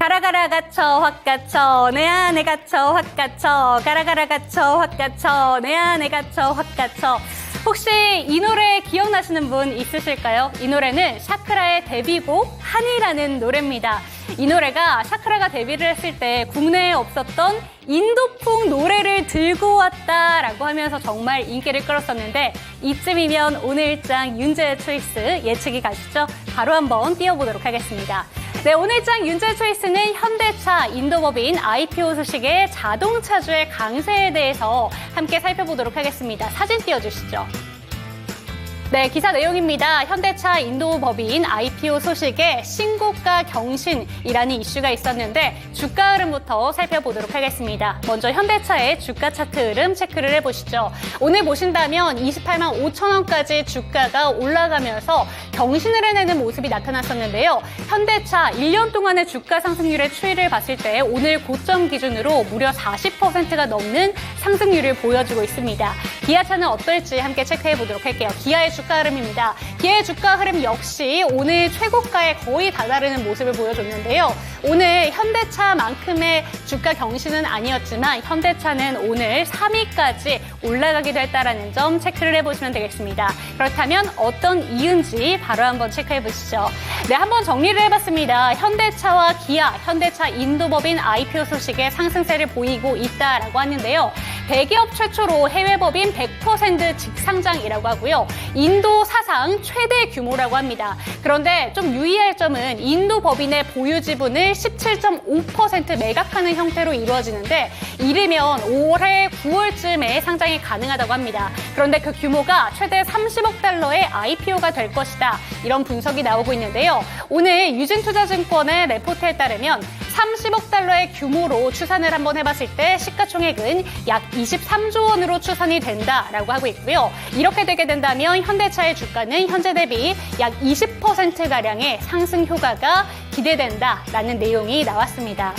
가라가라 갇혀 확 갇혀 내 안에 갇혀 확 갇혀 가라가라 갇혀 확 갇혀 내 안에 갇혀 확 갇혀. 혹시 이 노래 기억나시는 분 있으실까요? 이 노래는 샤크라의 데뷔곡 한이라는 노래입니다. 이 노래가 샤크라가 데뷔를 했을 때 국내에 없었던 인도풍 노래를 들고 왔다라고 하면서 정말 인기를 끌었었는데 이쯤이면 오늘장 윤재의 초이스 예측이 가시죠? 바로 한번 띄워보도록 하겠습니다. 네, 오늘장 윤재 초이스는 현대차 인도법인 IPO 소식의 자동차주의 강세에 대해서 함께 살펴보도록 하겠습니다. 사진 띄워주시죠. 네, 기사 내용입니다. 현대차 인도법인 IPO 소식에 신고가 경신이라는 이슈가 있었는데 주가 흐름부터 살펴보도록 하겠습니다. 먼저 현대차의 주가 차트 흐름 체크를 해보시죠. 오늘 보신다면 28만 5천 원까지 주가가 올라가면서 경신을 해내는 모습이 나타났었는데요. 현대차 1년 동안의 주가 상승률의 추이를 봤을 때 오늘 고점 기준으로 무려 40%가 넘는 상승률을 보여주고 있습니다. 기아차는 어떨지 함께 체크해보도록 할게요. 기아의 주가 흐름입니다. 기아의 주가 흐름 역시 오늘 최고가에 거의 다다르는 모습을 보여줬는데요. 오늘 현대차만큼의 주가 경신은 아니었지만 현대차는 오늘 3위까지 올라가기도 했다는 점 체크를 해보시면 되겠습니다. 그렇다면 어떤 이유인지 바로 한번 체크해보시죠. 네, 한번 정리를 해봤습니다. 현대차와 기아, 현대차 인도법인 IPO 소식에 상승세를 보이고 있다라고 하는데요. 대기업 최초로 해외법인 100% 직상장이라고 하고요. 인도 사상 최대 규모라고 합니다. 그런데 좀 유의할 점은 인도 법인의 보유 지분을 17.5% 매각하는 형태로 이루어지는데 이르면 올해 9월쯤에 상장이 가능하다고 합니다. 그런데 그 규모가 최대 30억 달러의 IPO가 될 것이다. 이런 분석이 나오고 있는데요. 오늘 유진투자증권의 레포트에 따르면 30억 달러의 규모로 추산을 한번 해봤을 때 시가총액은 약 23조 원으로 추산이 된다라고 하고 있고요. 이렇게 되게 된다면 현대차의 주가는 현재 대비 약 20%가량의 상승 효과가 기대된다라는 내용이 나왔습니다.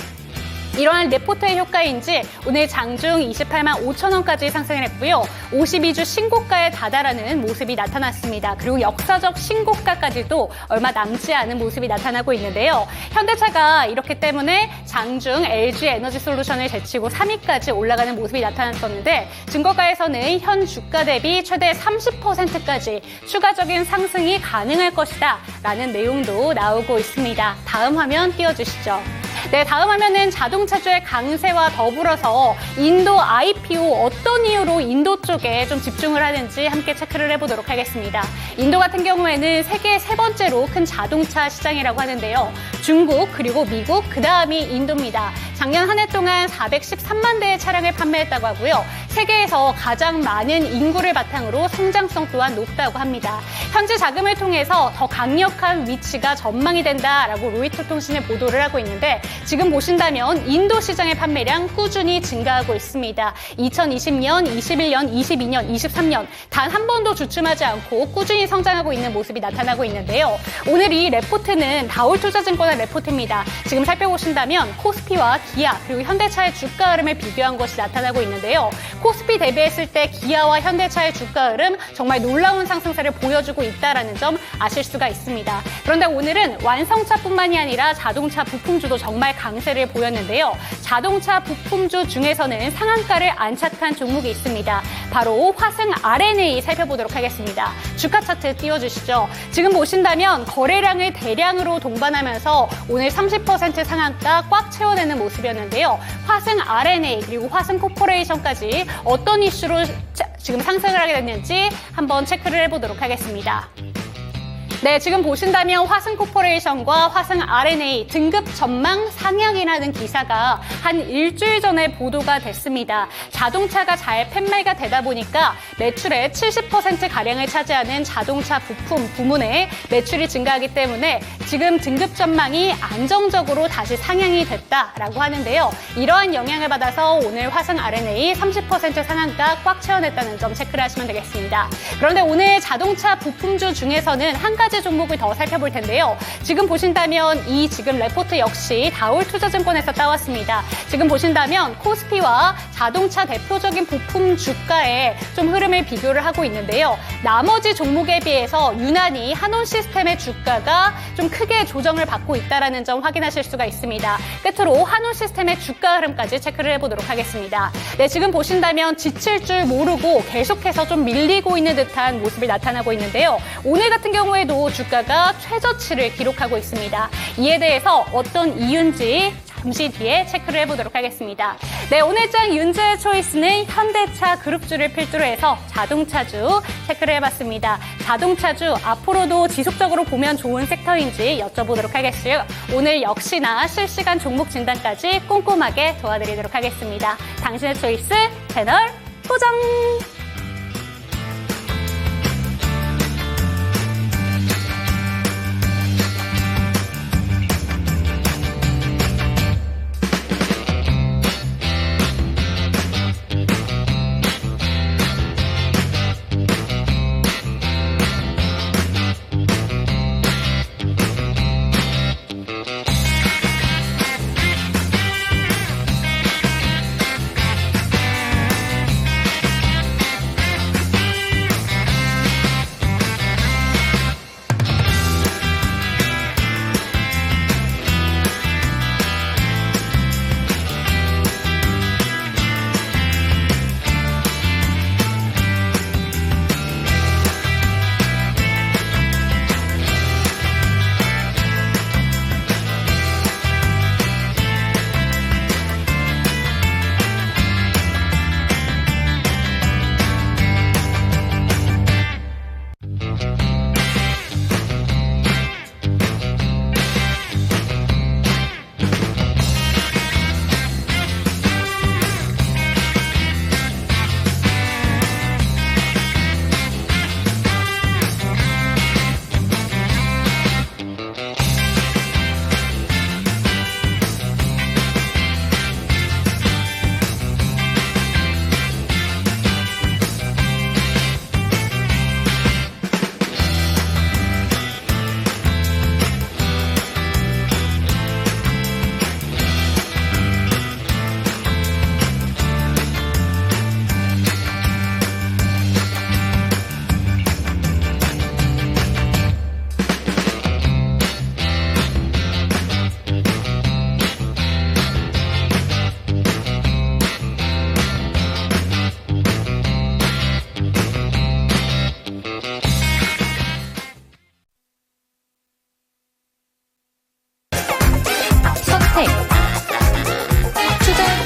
이러한 레포트의 효과인지 오늘 장중 28만 5천 원까지 상승을 했고요. 52주 신고가에 다다라는 모습이 나타났습니다. 그리고 역사적 신고가까지도 얼마 남지 않은 모습이 나타나고 있는데요. 현대차가 이렇기 때문에 장중 LG 에너지 솔루션을 제치고 3위까지 올라가는 모습이 나타났었는데 증거가에서는 현 주가 대비 최대 30%까지 추가적인 상승이 가능할 것이다 라는 내용도 나오고 있습니다. 다음 화면 띄워주시죠. 네, 다음 화면은 자동차주의 강세와 더불어서 인도 IPO 어떤 이유로 인도 쪽에 좀 집중을 하는지 함께 체크를 해보도록 하겠습니다. 인도 같은 경우에는 세계 세 번째로 큰 자동차 시장이라고 하는데요. 중국 그리고 미국 그 다음이 인도입니다. 작년 한 해 동안 413만 대의 차량을 판매했다고 하고요. 세계에서 가장 많은 인구를 바탕으로 성장성 또한 높다고 합니다. 현지 자금을 통해서 더 강력한 위치가 전망이 된다라고 로이터 통신이 보도를 하고 있는데 지금 보신다면 인도 시장의 판매량 꾸준히 증가하고 있습니다. 2020년, 21년, 22년, 23년 단 한 번도 주춤하지 않고 꾸준히 성장하고 있는 모습이 나타나고 있는데요. 오늘 이 레포트는 다올투자증권의 레포트입니다. 지금 살펴보신다면 코스피와 기아 그리고 현대차의 주가 흐름을 비교한 것이 나타나고 있는데요. 코스피 대비했을 때 기아와 현대차의 주가 흐름 정말 놀라운 상승세를 보여주고 있다는 점 아실 수가 있습니다. 그런데 오늘은 완성차뿐만이 아니라 자동차 부품주도 정말 강세를 보였는데요. 자동차 부품주 중에서는 상한가를 안착한 종목이 있습니다. 바로 화승 R&A 살펴보도록 하겠습니다. 주가 차트 띄워주시죠. 지금 보신다면 거래량을 대량으로 동반하면서 오늘 30% 상한가 꽉 채워내는 모습이었는데요. 화승 R&A 그리고 화승 코퍼레이션까지 어떤 이슈로 지금 상승을 하게 됐는지 한번 체크를 해보도록 하겠습니다. 네, 지금 보신다면 화승코퍼레이션과 화승 R&A 등급 전망 상향이라는 기사가 한 일주일 전에 보도가 됐습니다. 자동차가 잘 판매가 되다 보니까 매출의 70%가량을 차지하는 자동차 부품 부문의 매출이 증가하기 때문에 지금 등급 전망이 안정적으로 다시 상향이 됐다라고 하는데요. 이러한 영향을 받아서 오늘 화승 R&A 30% 상한가 꽉 채워냈다는 점 체크를 하시면 되겠습니다. 그런데 오늘 자동차 부품주 중에서는 한 가지 가지 종목을 더 살펴볼 텐데요. 지금 보신다면 이 지금 레포트 역시 다올투자증권에서 따왔습니다. 지금 보신다면 코스피와 자동차 대표적인 부품 주가의 좀 흐름을 비교를 하고 있는데요. 나머지 종목에 비해서 유난히 한온시스템의 주가가 좀 크게 조정을 받고 있다는 점 확인하실 수가 있습니다. 끝으로 한온시스템의 주가 흐름까지 체크를 해보도록 하겠습니다. 네, 지금 보신다면 지칠 줄 모르고 계속해서 좀 밀리고 있는 듯한 모습이 나타나고 있는데요. 오늘 같은 경우에도 주가가 최저치를 기록하고 있습니다. 이에 대해서 어떤 이유인지 잠시 뒤에 체크를 해보도록 하겠습니다. 네, 오늘장 윤재의 초이스는 현대차 그룹주를 필두로 해서 자동차주 체크를 해봤습니다. 자동차주 앞으로도 지속적으로 보면 좋은 섹터인지 여쭤보도록 하겠고요. 오늘 역시나 실시간 종목 진단까지 꼼꼼하게 도와드리도록 하겠습니다. 당신의 초이스 채널 고정!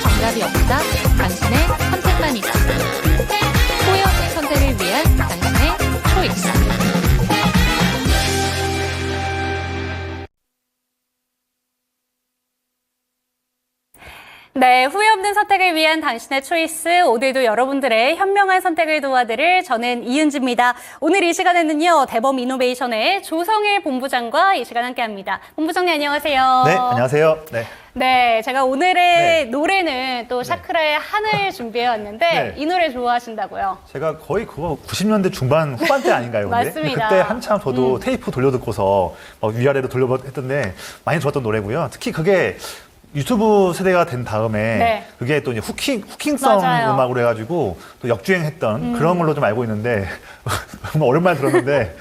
정답이 없다. 당신의 선택만이다. 후회 없는 선택을 위한 당신의 초이스. 네, 후회 없는 선택을 위한 당신의 초이스. 오늘도 여러분들의 현명한 선택을 도와드릴 저는 이은지입니다. 오늘 이 시간에는요, 대범 이노베이션의 조성일 본부장과 이 시간 함께합니다. 본부장님 안녕하세요. 네, 안녕하세요. 네. 네, 제가 오늘의 노래는 또 샤크라의 하늘 준비해왔는데 이 노래 좋아하신다고요? 제가 거의 그거 90년대 중반 후반대 아닌가요? 근데? 맞습니다. 그때 한참 저도 테이프 돌려듣고서 위아래로 돌려했던데 많이 좋았던 노래고요. 특히 그게 유튜브 세대가 된 다음에 그게 또 이제 후킹성 맞아요. 음악으로 해가지고 또 역주행했던 그런 걸로 좀 알고 있는데 정말 오랜만에 들었는데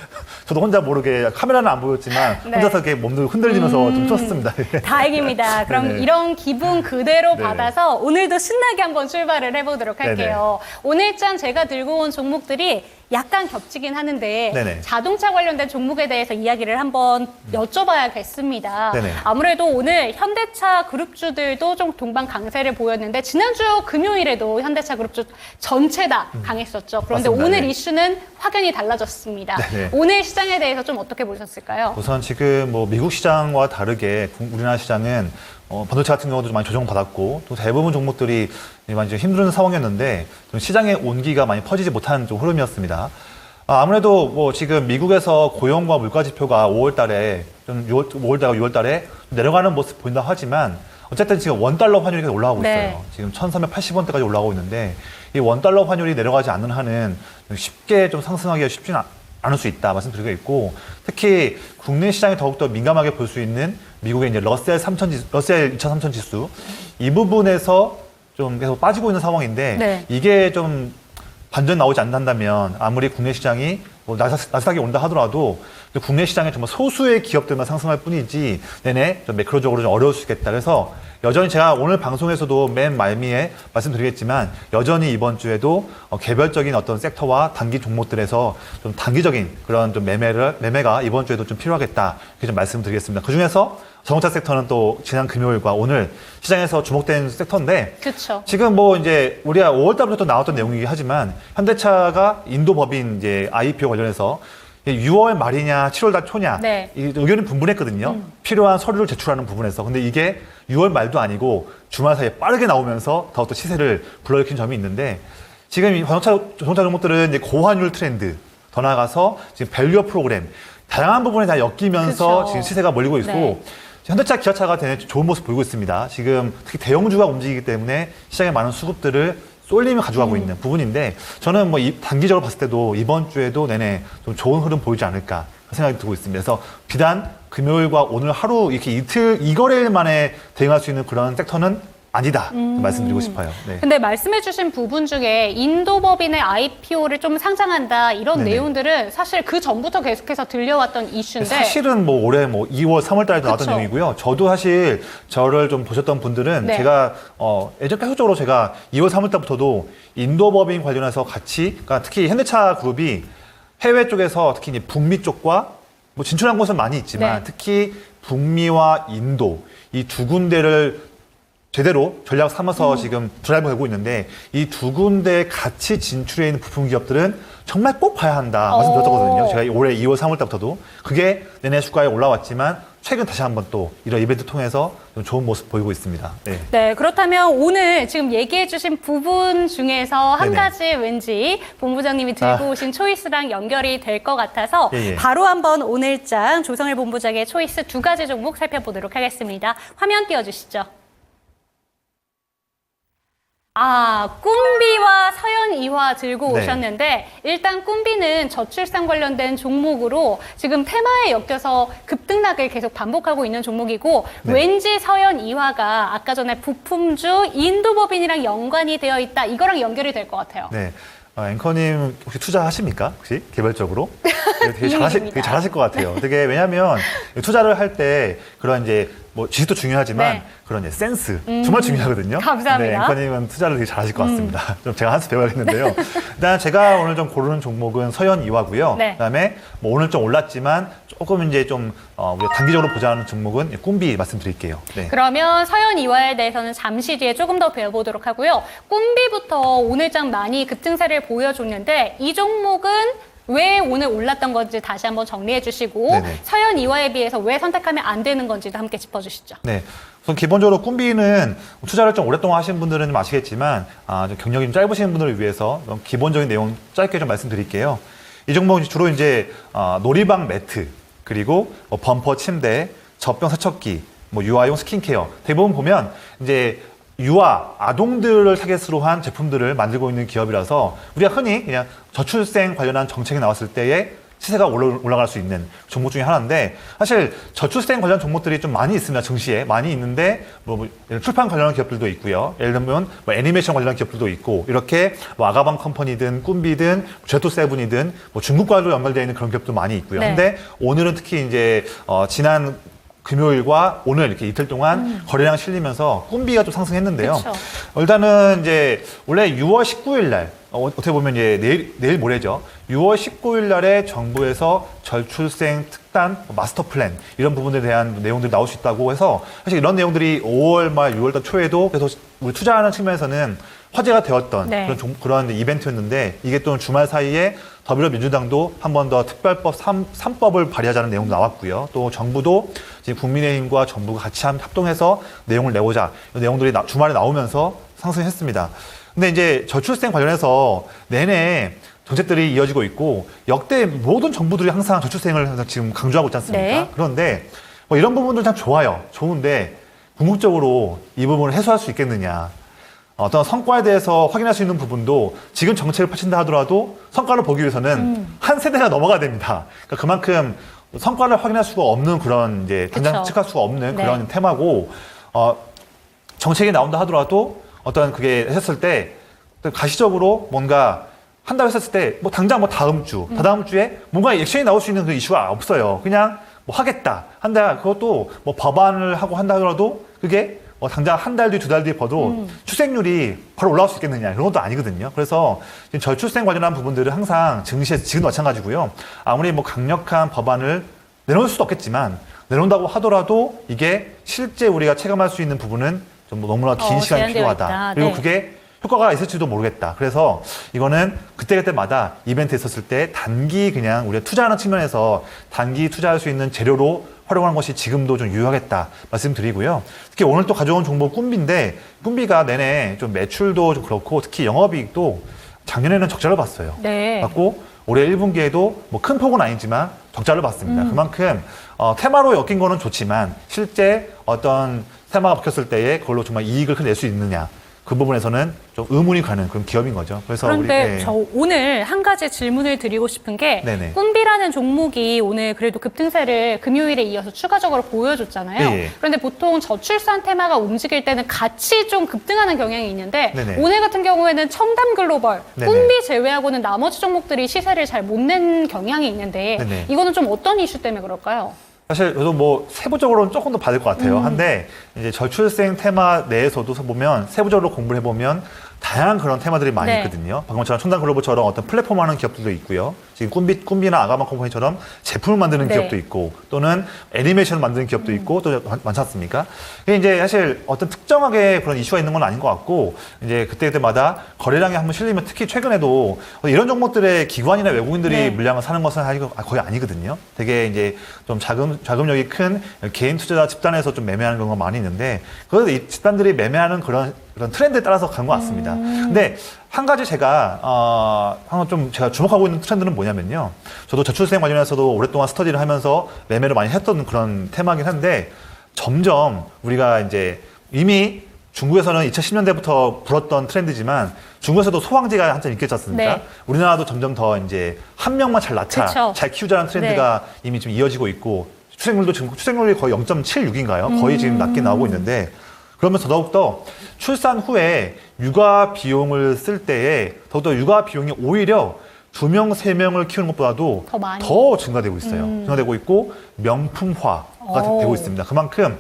저도 혼자 모르게 카메라는 안 보였지만 혼자서 이렇게 몸도 흔들리면서 좀 쳤습니다. 다행입니다. 그럼 네네. 이런 기분 그대로 네네. 받아서 오늘도 신나게 한번 출발을 해보도록 할게요. 오늘장 제가 들고 온 종목들이 약간 겹치긴 하는데 네네. 자동차 관련된 종목에 대해서 이야기를 한번 여쭤봐야겠습니다. 네네. 아무래도 오늘 현대차 그룹주들도 좀 동반 강세를 보였는데 지난주 금요일에도 현대차 그룹주 전체 다 강했었죠. 그런데 맞습니다. 오늘 네. 이슈는 확연히 달라졌습니다. 네네. 오늘 시장에 대해서 좀 어떻게 보셨을까요? 우선 지금 뭐 미국 시장과 다르게 우리나라 시장은 반도체 같은 경우도 좀 많이 조정받았고 또 대부분 종목들이 많이 좀 힘든 상황이었는데 좀 시장의 온기가 많이 퍼지지 못한 좀 흐름이었습니다. 아무래도 뭐 지금 미국에서 고용과 물가 지표가 5월달에 좀 5월달과 6월달에 내려가는 모습 보인다 하지만 어쨌든 지금 원달러 환율이 계속 올라가고 네. 있어요. 지금 1,380원대까지 올라가고 있는데 이 원달러 환율이 내려가지 않는 한은 쉽게 좀 상승하기가 쉽지는 않을 수 있다 말씀드리고 있고, 특히 국내 시장에 더욱더 민감하게 볼 수 있는 미국의 이제 러셀 2003 지수, 이 부분에서 좀 계속 빠지고 있는 상황인데, 네. 이게 좀 반전 나오지 않는다면 아무리 국내 시장이 뭐 나스닥이 온다 하더라도 국내 시장에 정말 소수의 기업들만 상승할 뿐이지 내내 좀 매크로적으로 좀 어려울 수 있겠다. 그래서 여전히 제가 오늘 방송에서도 맨 말미에 말씀드리겠지만 여전히 이번 주에도 개별적인 어떤 섹터와 단기 종목들에서 좀 단기적인 그런 좀 매매가 이번 주에도 좀 필요하겠다. 이렇게 좀 말씀드리겠습니다. 그 중에서 자동차 섹터는 또 지난 금요일과 오늘 시장에서 주목된 섹터인데, 그렇죠. 지금 뭐 이제 우리가 5월 달부터 나왔던 내용이긴 하지만 현대차가 인도 법인 이제 IPO 관련해서 6월 말이냐 7월 달 초냐 네. 이 의견이 분분했거든요. 필요한 서류를 제출하는 부분에서. 근데 이게 6월 말도 아니고 주말 사이에 빠르게 나오면서 더욱더 시세를 불러일으킨 점이 있는데, 지금 이 자동차 종목들은 이제 고환율 트렌드, 더 나아가서 지금 밸류업 프로그램 다양한 부분에 다 엮이면서 그쵸. 지금 시세가 몰리고 있고, 네. 현대차, 기아차가 되게 좋은 모습 보이고 있습니다. 지금 특히 대형주가 움직이기 때문에 시장에 많은 수급들을 쏠림을 가져가고 있는 부분인데, 저는 뭐 단기적으로 봤을 때도 이번 주에도 내내 좀 좋은 흐름 보이지 않을까 생각이 들고 있습니다. 그래서 비단 금요일과 오늘 하루 이렇게 이틀, 2거래일 만에 대응할 수 있는 그런 섹터는 아니다 말씀드리고 싶어요. 네. 근데 말씀해주신 부분 중에 인도 법인의 IPO를 좀 상장한다 이런 네네. 내용들은 사실 그 전부터 계속해서 들려왔던 이슈인데, 사실은 뭐 올해 뭐 2월, 3월 달에도 나왔던 그쵸. 내용이고요. 저도 사실 저를 좀 보셨던 분들은 네. 제가 예전 계속적으로 제가 2월, 3월 달부터도 인도 법인 관련해서 같이, 그러니까 특히 현대차 그룹이 해외 쪽에서 특히 이제 북미 쪽과 뭐 진출한 곳은 많이 있지만 네. 특히 북미와 인도 이 두 군데를 제대로 전략 삼아서 지금 드라이브 되고 있는데, 이 두 군데 같이 진출해 있는 부품 기업들은 정말 꼭 봐야 한다 말씀드렸거든요. 제가 올해 2월, 3월 달부터도 그게 내내 주가에 올라왔지만 최근 다시 한번 또 이런 이벤트 통해서 좀 좋은 모습 보이고 있습니다. 네. 네, 그렇다면 오늘 지금 얘기해주신 부분 중에서 한 네네. 가지 왠지 본부장님이 들고 아. 오신 초이스랑 연결이 될 것 같아서 예, 예. 바로 한번 오늘장 조성일 본부장의 초이스 2가지 종목 살펴보도록 하겠습니다. 화면 띄워주시죠. 꿈비와 서현이화 들고 네. 오셨는데, 일단 꿈비는 저출산 관련된 종목으로 지금 테마에 엮여서 급등락을 계속 반복하고 있는 종목이고, 네. 왠지 서현이화가 아까 전에 부품주 인도법인이랑 연관이 되어 있다, 이거랑 연결이 될 것 같아요. 네. 앵커님 혹시 투자하십니까? 혹시 개별적으로? 되게 비밀입니다. 되게 잘하실 것 같아요. 되게 왜냐하면 투자를 할 때 그런 이제 뭐 지식도 중요하지만 네. 그런 이제 센스 정말 중요하거든요. 감사합니다. 네, 앵커님은 투자를 되게 잘하실 것 같습니다. 좀 제가 한 수 배워야겠는데요. 일단 제가 오늘 좀 고르는 종목은 서현이화고요. 네. 그다음에 뭐 오늘 좀 올랐지만 조금 이제 좀 우리가 단기적으로 보자 하는 종목은 꿈비 말씀드릴게요. 네. 그러면 서현이화에 대해서는 잠시 뒤에 조금 더 배워보도록 하고요. 꿈비부터 오늘장 많이 급등세를 보여줬는데, 이 종목은 왜 오늘 올랐던 건지 다시 한번 정리해 주시고, 네네. 서현이화에 비해서 왜 선택하면 안 되는 건지도 함께 짚어주시죠. 네. 우선 기본적으로 꿈비는 투자를 좀 오랫동안 하신 분들은 좀 아시겠지만, 좀 경력이 좀 짧으신 분들을 위해서 좀 기본적인 내용 짧게 좀 말씀드릴게요. 이 종목은 주로 이제 놀이방 매트, 그리고 뭐 범퍼 침대, 젖병 세척기, 뭐 유아용 스킨케어, 대부분 보면 이제 유아, 아동들을 타겟으로 한 제품들을 만들고 있는 기업이라서 우리가 흔히 그냥 저출생 관련한 정책이 나왔을 때에 시세가 올라갈 수 있는 종목 중에 하나인데, 사실 저출생 관련 종목들이 좀 많이 있습니다. 증시에 많이 있는데 뭐 출판 관련한 기업들도 있고요. 예를 들면 뭐 애니메이션 관련한 기업들도 있고, 이렇게 뭐 아가방 컴퍼니든 꿈비든 제토세븐이든 뭐 중국과도 연결되어 있는 그런 기업도 많이 있고요. 네. 근데 오늘은 특히 이제 지난 금요일과 오늘 이렇게 이틀 동안 거래량 실리면서 꿈비가 좀 상승했는데요. 그쵸. 일단은 이제 원래 6월 19일 날 어떻게 보면 이제 내일 모레죠. 6월 19일 날에 정부에서 저출생 특단 마스터 플랜 이런 부분에 대한 내용들이 나올 수 있다고 해서, 사실 이런 내용들이 5월 말 6월 달 초에도 계속 우리 투자하는 측면에서는 화제가 되었던 네. 그런 이벤트였는데, 이게 또 주말 사이에 더불어민주당도 한 번 더 특별법 3법을 발의하자는 내용도 나왔고요. 또 정부도 지금 국민의힘과 정부가 같이 합동해서 내용을 내고자 이 내용들이 주말에 나오면서 상승했습니다. 근데 이제 저출생 관련해서 내내 정책들이 이어지고 있고, 역대 모든 정부들이 항상 저출생을 항상 지금 강조하고 있지 않습니까? 네. 그런데 뭐 이런 부분들 참 좋아요. 좋은데 궁극적으로 이 부분을 해소할 수 있겠느냐. 어떤 성과에 대해서 확인할 수 있는 부분도 지금 정책을 펼친다 하더라도 성과를 보기 위해서는 한 세대가 넘어가야 됩니다. 그러니까 그만큼 성과를 확인할 수가 없는 그런 이제 당장 그쵸. 측할 수가 없는 네. 그런 테마고 정책이 나온다 하더라도 어떤 그게 했을 때 가시적으로 뭔가 한다고 했었을 때 뭐 당장 뭐 다음 주, 다다음 주에 뭔가 액션이 나올 수 있는 그 이슈가 없어요. 그냥 뭐 하겠다, 한다. 그것도 뭐 법안을 하고 한다 하더라도 그게 뭐 당장 한 달 뒤, 두 달 뒤에 봐도 출생률이 바로 올라올 수 있겠느냐 이런 것도 아니거든요. 그래서 지금 저출생 관련한 부분들을 항상 증시에서 지금 마찬가지고요. 아무리 뭐 강력한 법안을 내놓을 수도 없겠지만 내놓는다고 하더라도 이게 실제 우리가 체감할 수 있는 부분은 좀 너무나 긴 시간이 제한되어 필요하다. 있다. 그리고 네. 그게 효과가 있을지도 모르겠다. 그래서 이거는 그때그때마다 이벤트 있었을 때 단기 그냥 우리가 투자하는 측면에서 단기 투자할 수 있는 재료로 활용하는 것이 지금도 좀 유효하겠다 말씀드리고요. 특히 오늘 또 가져온 종목 꿈비인데 꿈비가 내내 좀 매출도 좀 그렇고 특히 영업이익도 작년에는 적자를 봤어요. 네. 봤고 올해 1분기에도 뭐 큰 폭은 아니지만 적자를 봤습니다. 그만큼 테마로 엮인 거는 좋지만 실제 어떤 테마가 바뀌었을 때에 그걸로 정말 이익을 낼 수 있느냐 그 부분에서는 좀 의문이 가는 그런 기업인 거죠. 그래서 그런데 우리, 저 오늘 한 가지 질문을 드리고 싶은 게 네네. 꿈비라는 종목이 오늘 그래도 급등세를 금요일에 이어서 추가적으로 보여줬잖아요. 예, 예. 그런데 보통 저출산 테마가 움직일 때는 같이 좀 급등하는 경향이 있는데 네네. 오늘 같은 경우에는 첨단 글로벌, 네네. 꿈비 제외하고는 나머지 종목들이 시세를 잘 못 낸 경향이 있는데 네네. 이거는 좀 어떤 이슈 때문에 그럴까요? 사실 저도 뭐 세부적으로는 조금 더 받을 것 같아요. 한데 이제 저출생 테마 내에서도 보면 세부적으로 공부를 해보면 다양한 그런 테마들이 많이 네. 있거든요. 방금처럼 첨단 글로벌처럼 어떤 플랫폼 하는 기업들도 있고요. 지금 꿈비나 아가마 컴퍼니처럼 제품을 만드는 네. 기업도 있고 또는 애니메이션을 만드는 기업도 있고 또 많지 않습니까? 이게 이제 사실 어떤 특정하게 그런 이슈가 있는 건 아닌 것 같고 이제 그때마다 거래량이 한번 실리면 특히 최근에도 이런 종목들의 기관이나 외국인들이 네. 물량을 사는 것은 거의 아니거든요. 되게 이제 좀 자금력이 큰 개인 투자자 집단에서 좀 매매하는 경우가 많이 있는데 그래도 이 집단들이 매매하는 그런 트렌드에 따라서 간 것 같습니다. 근데 한 가지 제가 좀 제가 주목하고 있는 트렌드는 뭐냐면요. 저도 저출생 관련해서도 오랫동안 스터디를 하면서 매매를 많이 했던 그런 테마긴 한데 점점 우리가 이제 이미 중국에서는 2010년대부터 불었던 트렌드지만 중국에서도 소황제가 한참 있겠지 않습니까? 네. 우리나라도 점점 더 이제 한 명만 잘 낳자, 그쵸. 잘 키우자는 트렌드가 이미 좀 이어지고 있고 출생률도 지금 출생률이 거의 0.76인가요? 거의 지금 낮게 나오고 있는데 그러면서 더욱더 출산 후에 육아 비용을 쓸 때에 더욱더 육아 비용이 오히려 2명, 3명을 키우는 것보다도 더 많이. 더 증가되고 있어요. 증가되고 있고 명품화가 오. 되고 있습니다. 그만큼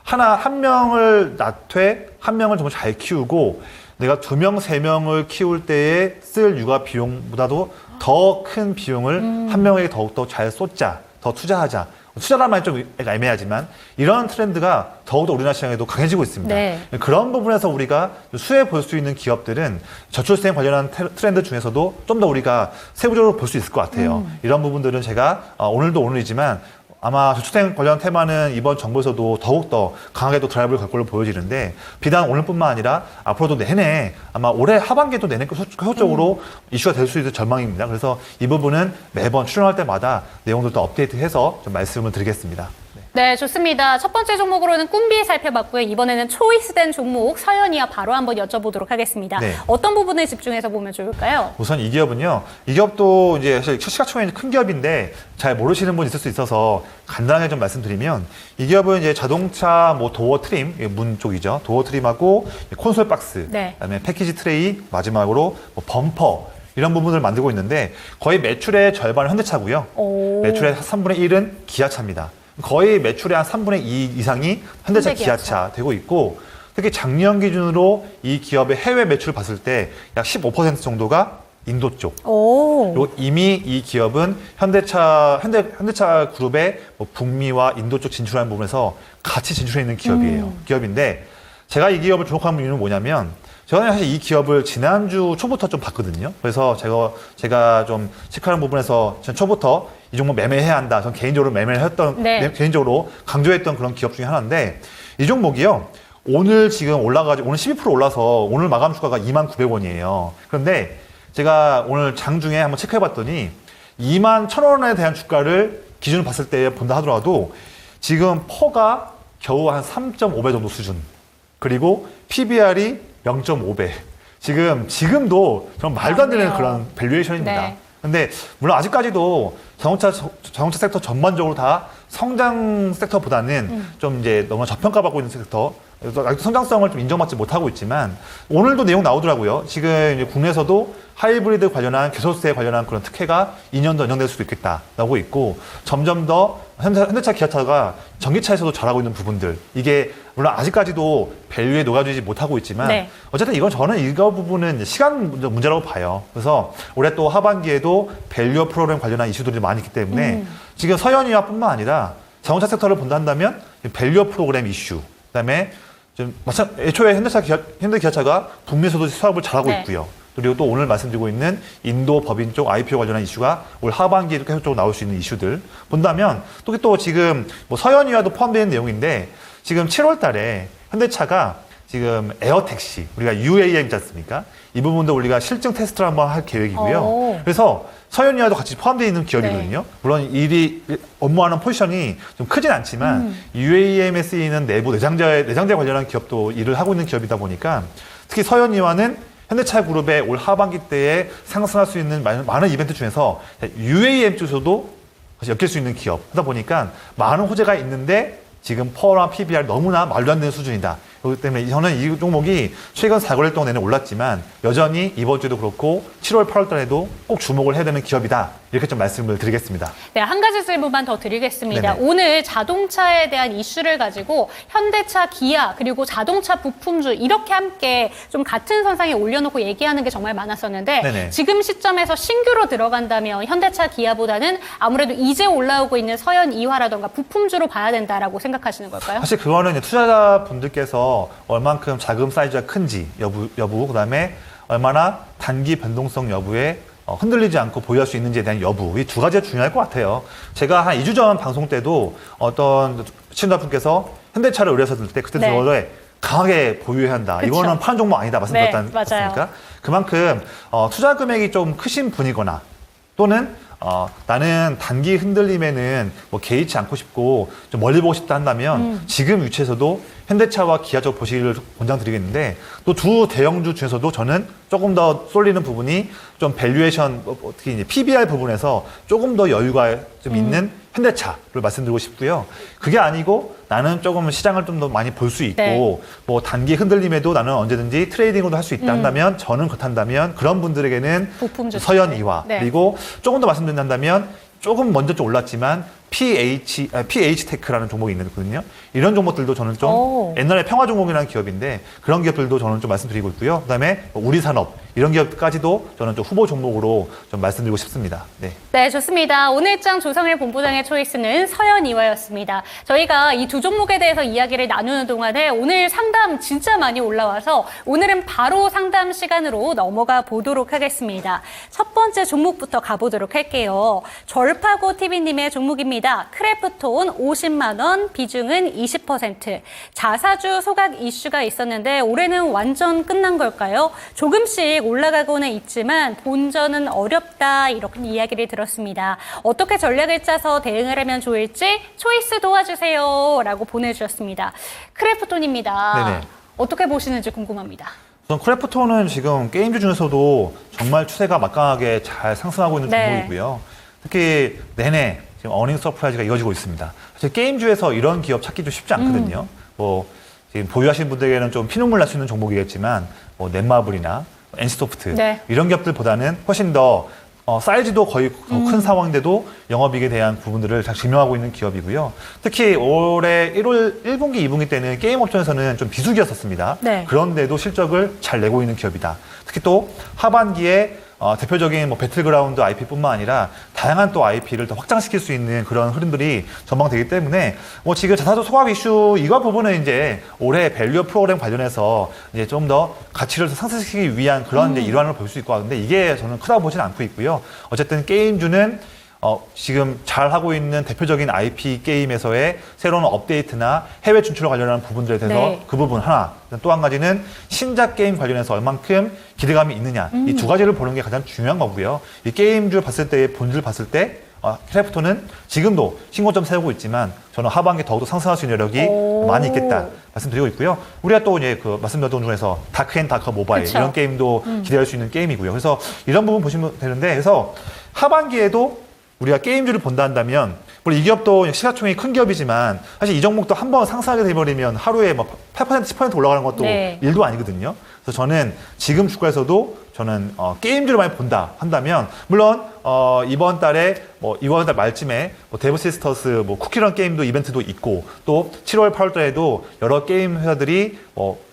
한 명을 낳되 한 명을 정말 잘 키우고 내가 2명, 3명을 키울 때에 쓸 육아 비용보다도 더 큰 비용을 한 명에게 더욱더 잘 쏟자, 더 투자하자. 투자란 말이 좀 애매하지만 이런 트렌드가 더욱더 우리나라 시장에도 강해지고 있습니다. 네. 그런 부분에서 우리가 수혜 볼 수 있는 기업들은 저출생 관련한 트렌드 중에서도 좀 더 우리가 세부적으로 볼 수 있을 것 같아요. 이런 부분들은 제가 오늘도 오늘이지만 아마 저출생 관련 테마는 이번 정부에서도 더욱더 강하게 또 드라이브를 걸 걸로 보여지는데 비단 오늘뿐만 아니라 앞으로도 내내 아마 올해 하반기에도 내내 계속적으로 이슈가 될 수 있을 전망입니다. 그래서 이 부분은 매번 출연할 때마다 내용들도 업데이트해서 좀 말씀을 드리겠습니다. 네, 좋습니다. 첫 번째 종목으로는 꿈비 살펴봤고요. 이번에는 초이스된 종목 서연이와 바로 한번 여쭤보도록 하겠습니다. 네. 어떤 부분을 집중해서 보면 좋을까요? 우선 이 기업은요. 이 기업도 이제 사실 시가총액이 큰 기업인데 잘 모르시는 분 있을 수 있어서 간단하게 좀 말씀드리면 이 기업은 이제 자동차 뭐 도어 트림, 문 쪽이죠. 도어 트림하고 콘솔 박스, 네. 그다음에 패키지 트레이, 마지막으로 뭐 범퍼 이런 부분을 만들고 있는데 거의 매출의 절반은 현대차고요. 오. 매출의 3분의 1은 기아차입니다. 거의 매출의 한 3분의 2 이상이 현대차, 현대 기아차. 기아차 되고 있고 특히 작년 기준으로 이 기업의 해외 매출을 봤을 때 약 15% 정도가 인도 쪽. 오. 그리고 이미 이 기업은 현대차 그룹의 뭐 북미와 인도 쪽 진출하는 부분에서 같이 진출해 있는 기업이에요. 기업인데 제가 이 기업을 주목하는 이유는 뭐냐면 저는 사실 이 기업을 지난주 초부터 좀 봤거든요. 그래서 제가 좀 체크하는 부분에서 전 초부터 이 종목 매매해야 한다. 전 개인적으로 매매를 했던, 네. 개인적으로 강조했던 그런 기업 중에 하나인데 이 종목이요. 오늘 지금 올라가지고 오늘 12% 올라서 오늘 마감 주가가 29,900원이에요. 그런데 제가 오늘 장중에 한번 체크해 봤더니 21,000원에 대한 주가를 기준으로 봤을 때 본다 하더라도 지금 퍼가 겨우 한 3.5배 정도 수준. 그리고 PBR이 0.5배. 지금도 좀 말도 안 되는 맞네요. 그런 밸류에이션입니다. 네. 근데 물론 아직까지도 자동차 섹터 전반적으로 다 성장 섹터보다는 좀 이제 너무 저평가받고 있는 섹터, 아직도 성장성을 좀 인정받지 못하고 있지만 오늘도 내용 나오더라고요. 지금 이제 국내에서도 하이브리드 관련한 개소세 관련한 그런 특혜가 2년 더 연장될 수도 있겠다라고 있고 점점 더 현대차, 기아차가 전기차에서도 잘하고 있는 부분들 이게 물론 아직까지도 밸류에 녹아들지 못하고 있지만 네. 어쨌든 저는 이거 부분은 이제 시간 문제라고 봐요. 그래서 올해 또 하반기에도 밸류 프로그램 관련한 이슈들이 많이 있기 때문에 지금 서현이와뿐만 아니라 자동차 섹터를 본다 한다면 밸류 프로그램 이슈 그다음에 애초에 현대기아차가 북미에서도 사업을 잘하고 네. 있고요. 그리고 또 오늘 말씀드리고 있는 인도 법인 쪽 IPO 관련한 이슈가 올 하반기에도 계속적으로 나올 수 있는 이슈들 본다면 또 지금 뭐 서현이와도 포함되는 내용인데 지금 7월 달에 현대차가 지금 에어택시 우리가 UAM 있지 않습니까? 이 부분도 우리가 실증 테스트를 한번 할 계획이고요. 오. 그래서 서현이와도 같이 포함되어 있는 기업이거든요. 네. 물론 업무하는 포지션이 좀 크진 않지만 UAM에 쓰이는 내부 내장재 관련한 기업도 일을 하고 있는 기업이다 보니까 특히 서현이와는 현대차 그룹의 올 하반기 때에 상승할 수 있는 많은 이벤트 중에서 UAM 쪽에서도 엮일 수 있는 기업 하다 보니까 많은 호재가 있는데 지금 퍼와 PBR 너무나 말도 안 되는 수준이다. 그렇기 때문에 저는 이 종목이 최근 4개월 동안 내내 올랐지만 여전히 이번 주에도 그렇고 7월, 8월 달에도 꼭 주목을 해야 되는 기업이다. 이렇게 좀 말씀을 드리겠습니다. 네, 한 가지 질문만 더 드리겠습니다. 네네. 오늘 자동차에 대한 이슈를 가지고 현대차, 기아, 그리고 자동차 부품주 이렇게 함께 좀 같은 선상에 올려놓고 얘기하는 게 정말 많았었는데 네네. 지금 시점에서 신규로 들어간다면 현대차, 기아보다는 아무래도 이제 올라오고 있는 서현, 이화라던가 부품주로 봐야 된다라고 생각하시는 걸까요? 사실 그거는 이제 투자자분들께서 얼만큼 자금 사이즈가 큰지 여부 그다음에 얼마나 단기 변동성 여부에 흔들리지 않고 보유할 수 있는지에 대한 여부 이 두 가지가 중요할 것 같아요. 제가 한 2주 전 방송 때도 어떤 시청자분께서 현대차를 의뢰하셨을 때 그때 네. 저를 강하게 보유해야 한다. 그쵸. 이거는 파는 종목 아니다 말씀드렸지 네, 맞아요. 않습니까? 그만큼 투자 금액이 좀 크신 분이거나 또는 나는 단기 흔들림에는 뭐 개의치 않고 싶고 좀 멀리 보고 싶다 한다면 지금 위치에서도 현대차와 기아 쪽 보시기를 권장드리겠는데 또 두 대형주 중에서도 저는 조금 더 쏠리는 부분이 좀 밸류에이션 특히 이제 PBR 부분에서 조금 더 여유가 좀 있는 현대차를 말씀드리고 싶고요. 그게 아니고 나는 조금 시장을 좀 더 많이 볼 수 있고 네. 뭐 단기 흔들림에도 나는 언제든지 트레이딩으로도 할 수 있다 한다면 저는 그렇다면 그런 분들에게는 부품주 서현 이화 네. 그리고 조금 더 말씀드린다면 조금 먼저 좀 올랐지만 PH테크라는 종목이 있거든요. 이런 종목들도 저는 좀 오. 옛날에 평화 종목이라는 기업인데 그런 기업들도 저는 좀 말씀드리고 있고요. 그다음에 우리산업 이런 기업까지도 저는 좀 후보 종목으로 좀 말씀드리고 싶습니다. 네. 네, 좋습니다. 오늘장 조성일 본부장의 초이스는 서현 이화였습니다. 저희가 이 두 종목에 대해서 이야기를 나누는 동안에 오늘 상담 진짜 많이 올라와서 오늘은 바로 상담 시간으로 넘어가 보도록 하겠습니다. 첫 번째 종목부터 가보도록 할게요. 절파고 TV님의 종목입니다. 크래프톤 50만 원, 비중은 20%. 자사주 소각 이슈가 있었는데 올해는 완전 끝난 걸까요? 조금씩 올라가고는 있지만 본전은 어렵다 이렇게 이야기를 들었습니다. 어떻게 전략을 짜서 대응을 하면 좋을지 초이스 도와주세요 라고 보내주셨습니다. 크래프톤입니다. 네네. 어떻게 보시는지 궁금합니다. 우선 크래프톤은 지금 게임주 중에서도 정말 추세가 막강하게 잘 상승하고 있는 네. 종목이고요. 특히 내내 지금 어닝 서프라이즈가 이어지고 있습니다. 사실 게임주에서 이런 기업 찾기 좀 쉽지 않거든요. 뭐 지금 보유하시는 분들에게는 좀 피눈물 날 수 있는 종목이겠지만 뭐 넷마블이나 NC소프트 네. 이런 기업들보다는 훨씬 더 사이즈도 거의 더 큰 상황인데도 영업이익에 대한 부분들을 잘 증명하고 있는 기업이고요. 특히 올해 1분기, 2분기 때는 게임 업종에서는 좀 비수기였었습니다. 네. 그런데도 실적을 잘 내고 있는 기업이다. 특히 또 하반기에 대표적인 뭐 배틀그라운드 IP뿐만 아니라 다양한 또 IP를 더 확장시킬 수 있는 그런 흐름들이 전망되기 때문에 뭐 지금 자사주 소각 이슈 이거 부분은 이제 올해 밸류 프로그램 관련해서 이제 좀 더 가치를 상승시키기 위한 그런 이제 일환을 볼 수 있고 근데 이게 저는 크다고 보지는 않고 있고요. 어쨌든 게임주는 지금 잘 하고 있는 대표적인 IP 게임에서의 새로운 업데이트나 해외 진출과 관련한 부분들에 대해서 네. 그 부분 하나, 또 한 가지는 신작 게임 관련해서 얼만큼 기대감이 있느냐 이 두 가지를 보는 게 가장 중요한 거고요. 이 게임주 봤을 때의 본질 봤을 때 크래프톤은 지금도 신고점 세우고 있지만 저는 하반기에 더욱더 상승할 수 있는 여력이 오. 많이 있겠다 말씀드리고 있고요. 우리가 또 이제 그 말씀드렸던 중에서 다크앤다크 모바일 그쵸. 이런 게임도 기대할 수 있는 게임이고요. 그래서 이런 부분 보시면 되는데 그래서 하반기에도 우리가 게임주를 본다 한다면 물론 이 기업도 시가총액이 큰 기업이지만 사실 이 종목도 한번 상승하게 돼버리면 하루에 뭐 8% 10% 올라가는 것도 네. 일도 아니거든요. 그래서 저는 지금 주가에서도 저는 게임주를 많이 본다 한다면 물론 이번 달 말쯤에 뭐 데브 시스터스 뭐 쿠키런 게임도 이벤트도 있고 또 7월 8월 달에도 여러 게임 회사들이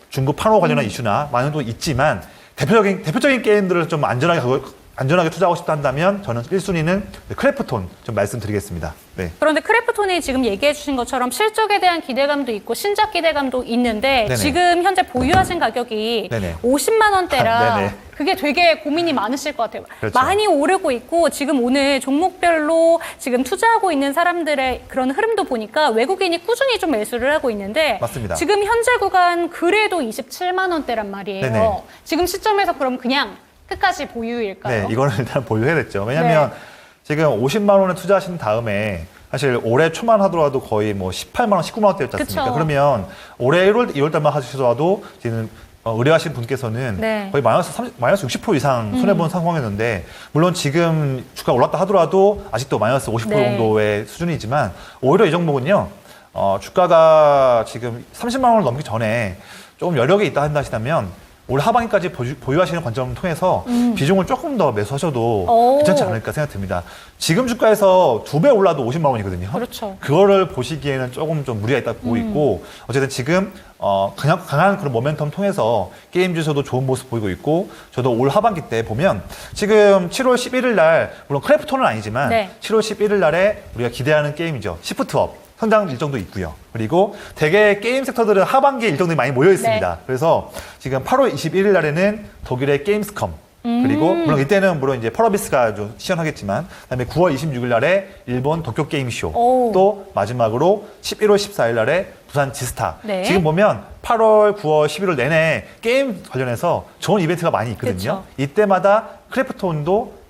중국 판호 관련한 이슈나 많은 또 있지만 대표적인 게임들을 좀 안전하게 투자하고 싶다 한다면 저는 1순위는 크래프톤 좀 말씀드리겠습니다. 네. 그런데 크래프톤이 지금 얘기해 주신 것처럼 실적에 대한 기대감도 있고 신작 기대감도 있는데 네네. 지금 현재 보유하신 가격이 네네. 50만 원대라 네네. 그게 되게 고민이 많으실 것 같아요. 그렇죠. 많이 오르고 있고 지금 오늘 종목별로 지금 투자하고 있는 사람들의 그런 흐름도 보니까 외국인이 꾸준히 좀 매수를 하고 있는데 맞습니다. 지금 현재 구간 그래도 27만 원대란 말이에요. 네네. 지금 시점에서 그럼 그냥 끝까지 보유일까요? 네, 이거는 일단 보유해야겠죠. 왜냐하면 네. 지금 50만 원에 투자하신 다음에 사실 올해 초만 하더라도 거의 뭐 18만 원, 19만 원대였지 않습니까? 그쵸. 그러면 올해 1월, 2월 달만 하시더라도 지금 의뢰하신 분께서는 네. 거의 마이너스 60% 이상 손해본 상황이었는데 물론 지금 주가 올랐다 하더라도 아직도 마이너스 50% 네. 정도의 수준이지만 오히려 이 종목은요. 주가가 지금 30만 원을 넘기 전에 조금 여력이 있다 한다시다면 올 하반기까지 보유하시는 관점을 통해서 비중을 조금 더 매수하셔도 오. 괜찮지 않을까 생각됩니다. 지금 주가에서 2배 올라도 50만 원이거든요. 그렇죠. 그거를 보시기에는 조금 좀 무리가 있다 보고 있고 어쨌든 지금 강한 그런 모멘텀 통해서 게임주에서도 좋은 모습 보이고 있고 저도 올 하반기 때 보면 지금 7월 11일 날 물론 크래프톤은 아니지만 네. 7월 11일 날에 우리가 기대하는 게임이죠. 시프트업. 성장 일정도 있고요. 그리고 대개 게임 섹터들은 하반기에 일정들이 많이 모여 있습니다. 네. 그래서 지금 8월 21일 날에는 독일의 게임스컴 그리고 물론 이때는 물론 이제 펄어비스가 좀 시연하겠지만 그다음에 9월 26일 날에 일본 도쿄 게임쇼 오. 또 마지막으로 11월 14일 날에 부산 지스타 네. 지금 보면 8월, 9월, 11월 내내 게임 관련해서 좋은 이벤트가 많이 있거든요. 그쵸. 이때마다 크래프톤도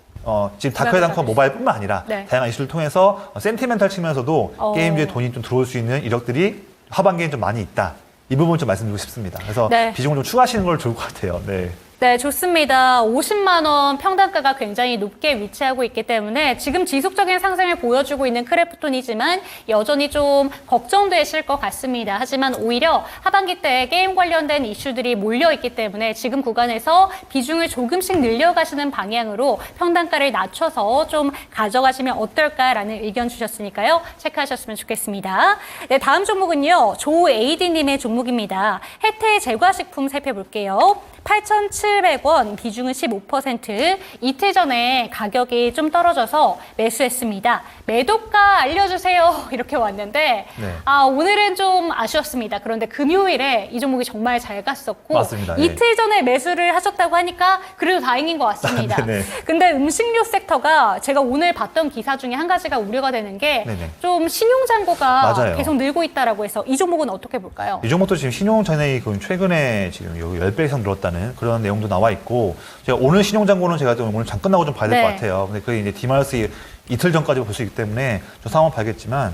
지금 다크앤다크 모바일뿐만 아니라 네. 다양한 이슈를 통해서 센티멘탈 측면에서도 게임주에 돈이 좀 들어올 수 있는 이력들이 하반기에 좀 많이 있다. 이 부분 좀 말씀드리고 싶습니다. 그래서 네. 비중을 좀 추가하시는 걸 좋을 것 같아요. 네. 네, 좋습니다. 50만 원 평단가가 굉장히 높게 위치하고 있기 때문에 지금 지속적인 상승을 보여주고 있는 크래프톤이지만 여전히 좀 걱정되실 것 같습니다. 하지만 오히려 하반기 때 게임 관련된 이슈들이 몰려있기 때문에 지금 구간에서 비중을 조금씩 늘려가시는 방향으로 평단가를 낮춰서 좀 가져가시면 어떨까라는 의견 주셨으니까요. 체크하셨으면 좋겠습니다. 네, 다음 종목은요. 조AD님의 종목입니다. 혜태 제과식품 살펴볼게요. 8,700원, 비중은 15%. 이틀 전에 가격이 좀 떨어져서 매수했습니다. 매도가 알려주세요. 이렇게 왔는데 네. 오늘은 좀 아쉬웠습니다. 그런데 금요일에 이 종목이 정말 잘 갔었고 맞습니다. 예. 이틀 전에 매수를 하셨다고 하니까 그래도 다행인 것 같습니다. 네네. 근데 음식료 섹터가 제가 오늘 봤던 기사 중에 한 가지가 우려가 되는 게 네네. 좀 신용잔고가 맞아요. 계속 늘고 있다라고 해서 이 종목은 어떻게 볼까요? 이 종목도 지금 신용잔액이 최근에 지금 여기 10배 이상 늘었다는 그런 내용도 나와 있고 제가 오늘 신용잔고는 제가 좀 오늘 장 끝나고 좀 봐야 될 것 네. 같아요. 근데 그게 이제 디마이스 이틀 전까지 볼 수 있기 때문에 좀 상황을 봐야겠지만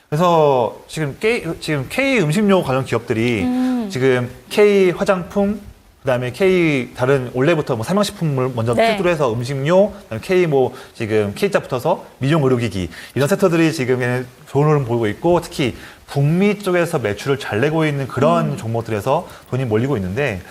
그래서 지금 K 음식료 관련 기업들이 지금 K 화장품 그다음에 K 다른 원래부터 뭐 삼양식품을 먼저 네. 필두로 해서 음식료, 그다음에 K 지금 K자 붙어서 미용 의료기기 이런 섹터들이 지금 좋은 흐름 보이고 있고 특히 북미 쪽에서 매출을 잘 내고 있는 그런 종목들에서 돈이 몰리고 있는데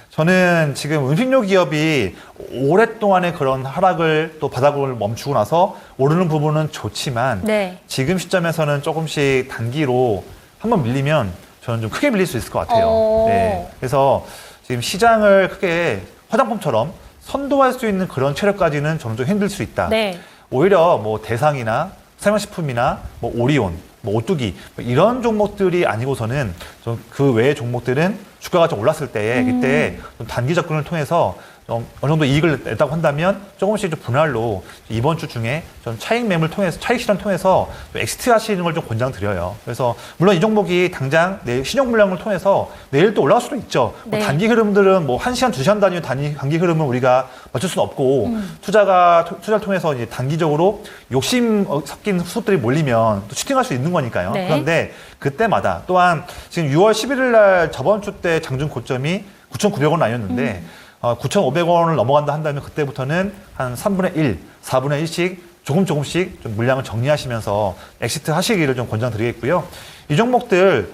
저는 지금 음식료 기업이 오랫동안의 그런 하락을 또 바닥을 멈추고 나서 오르는 부분은 좋지만 네. 지금 시점에서는 조금씩 단기로 한번 밀리면 저는 좀 크게 밀릴 수 있을 것 같아요. 네. 그래서 지금 시장을 크게 화장품처럼 선도할 수 있는 그런 체력까지는 저는 좀 힘들 수 있다. 네. 오히려 뭐 대상이나 삼양식품이나 뭐 오리온, 뭐 오뚜기 이런 종목들이 아니고서는 좀 그 외의 종목들은 주가가 좀 올랐을 때 그때 좀 단기 접근을 통해서 어느 정도 이익을 냈다고 한다면 조금씩 좀 분할로 이번 주 중에 좀 차익 매물 통해서 차익 실현 통해서 엑시트 하시는 걸 좀 권장드려요. 그래서 물론 이 종목이 당장 내일 신용 물량을 통해서 내일 또 올라갈 수도 있죠. 네. 뭐 단기 흐름들은 뭐 1시간, 2시간 단위 단기 흐름은 우리가 맞출 수는 없고 투자를 통해서 이제 단기적으로 욕심 섞인 수급들이 몰리면 또 슈팅할 수 있는 거니까요. 네. 그런데 그때마다 또한 지금 6월 11일 날 저번 주 때 장중 고점이 9,900원 아니었는데 9,500원을 넘어간다 한다면 그때부터는 한 3분의 1, 4분의 1씩 조금씩 좀 물량을 정리하시면서 엑시트 하시기를 좀 권장드리겠고요. 이 종목들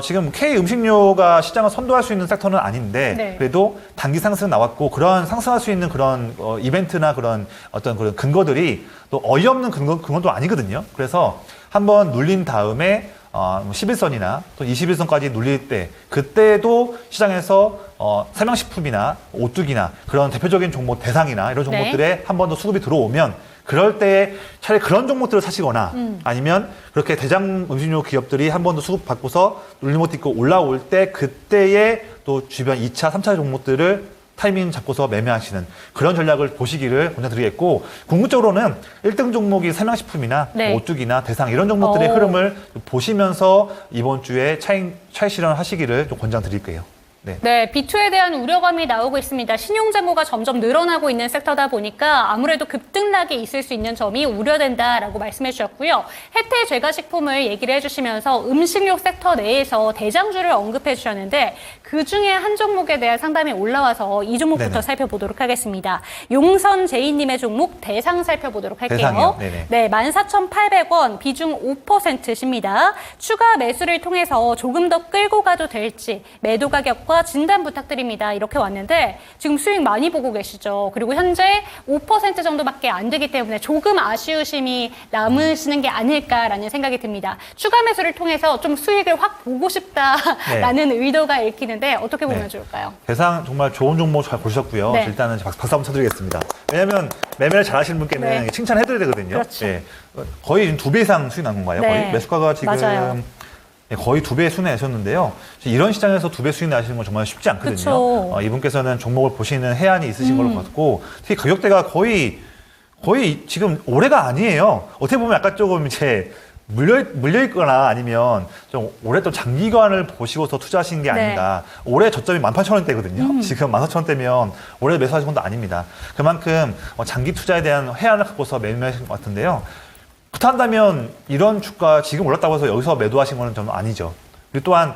지금 K 음식료가 시장을 선도할 수 있는 섹터는 아닌데 네. 그래도 단기 상승 나왔고 그런 상승할 수 있는 그런 이벤트나 그런 어떤 그런 근거들이 또 어이없는 근거도 아니거든요. 그래서 한번 눌린 다음에 11선이나 또 21선까지 눌릴 때 그때도 시장에서 삼양식품이나 오뚜기나 그런 대표적인 종목 대상이나 이런 종목들에 한 번 더 수급이 들어오면 그럴 때 차라리 그런 종목들을 사시거나 아니면 그렇게 대장 음식료 기업들이 한 번 더 수급 받고서 눌림 못 딛고 올라올 때 그때에 또 주변 2차, 3차 종목들을 타이밍 잡고서 매매하시는 그런 전략을 보시기를 권장드리겠고 궁극적으로는 1등 종목이 삼양식품이나 네. 오뚜기나 대상 이런 종목들의 오. 흐름을 보시면서 이번 주에 차익 실현 하시기를 좀 권장드릴게요. 네. 네, B2에 대한 우려감이 나오고 있습니다. 신용재무가 점점 늘어나고 있는 섹터다 보니까 아무래도 급등락이 있을 수 있는 점이 우려된다라고 말씀해 주셨고요. 혜태 제과식품을 얘기를 해주시면서 음식료 섹터 내에서 대장주를 언급해 주셨는데 그중에 한 종목에 대한 상담이 올라와서 이 종목부터 네네. 살펴보도록 하겠습니다. 용선 제이님의 종목 대상 살펴보도록 할게요. 대상이요? 네네. 네, 14,800원 비중 5%십니다. 추가 매수를 통해서 조금 더 끌고 가도 될지 매도 가격과 진단 부탁드립니다. 이렇게 왔는데 지금 수익 많이 보고 계시죠. 그리고 현재 5% 정도밖에 안 되기 때문에 조금 아쉬우심이 남으시는 게 아닐까라는 생각이 듭니다. 추가 매수를 통해서 좀 수익을 확 보고 싶다라는 의도가 읽히는데 어떻게 보면 네. 좋을까요? 대상 정말 좋은 종목 잘 고르셨고요. 네. 일단은 박수 한번 쳐드리겠습니다. 왜냐하면 매매를 잘하시는 분께는 네. 칭찬해드려야 되거든요. 그렇죠. 네. 거의 지금 2배 이상 수익 난 건가요? 네. 거의 매수가가 지금 맞아요. 네, 거의 2배 수익 내셨는데요. 이런 시장에서 2배 수익 나시는 건 정말 쉽지 않거든요. 그쵸. 이분께서는 종목을 보시는 해안이 있으신 걸로 봤고 특히 가격대가 거의 지금 올해가 아니에요. 어떻게 보면 약간 조금 이제 물려 있거나 아니면 좀 오랫동안 장기간을 보시고서 투자하신 게 아닌가. 올해 저점이 18,000원대거든요. 지금 14,000원대면 올해 매수하신 것도 아닙니다. 그만큼 장기 투자에 대한 해안을 갖고서 매매하신 것 같은데요. 그렇다면 이런 주가 지금 올랐다고 해서 여기서 매도하신 거는 좀 아니죠. 그리고 또한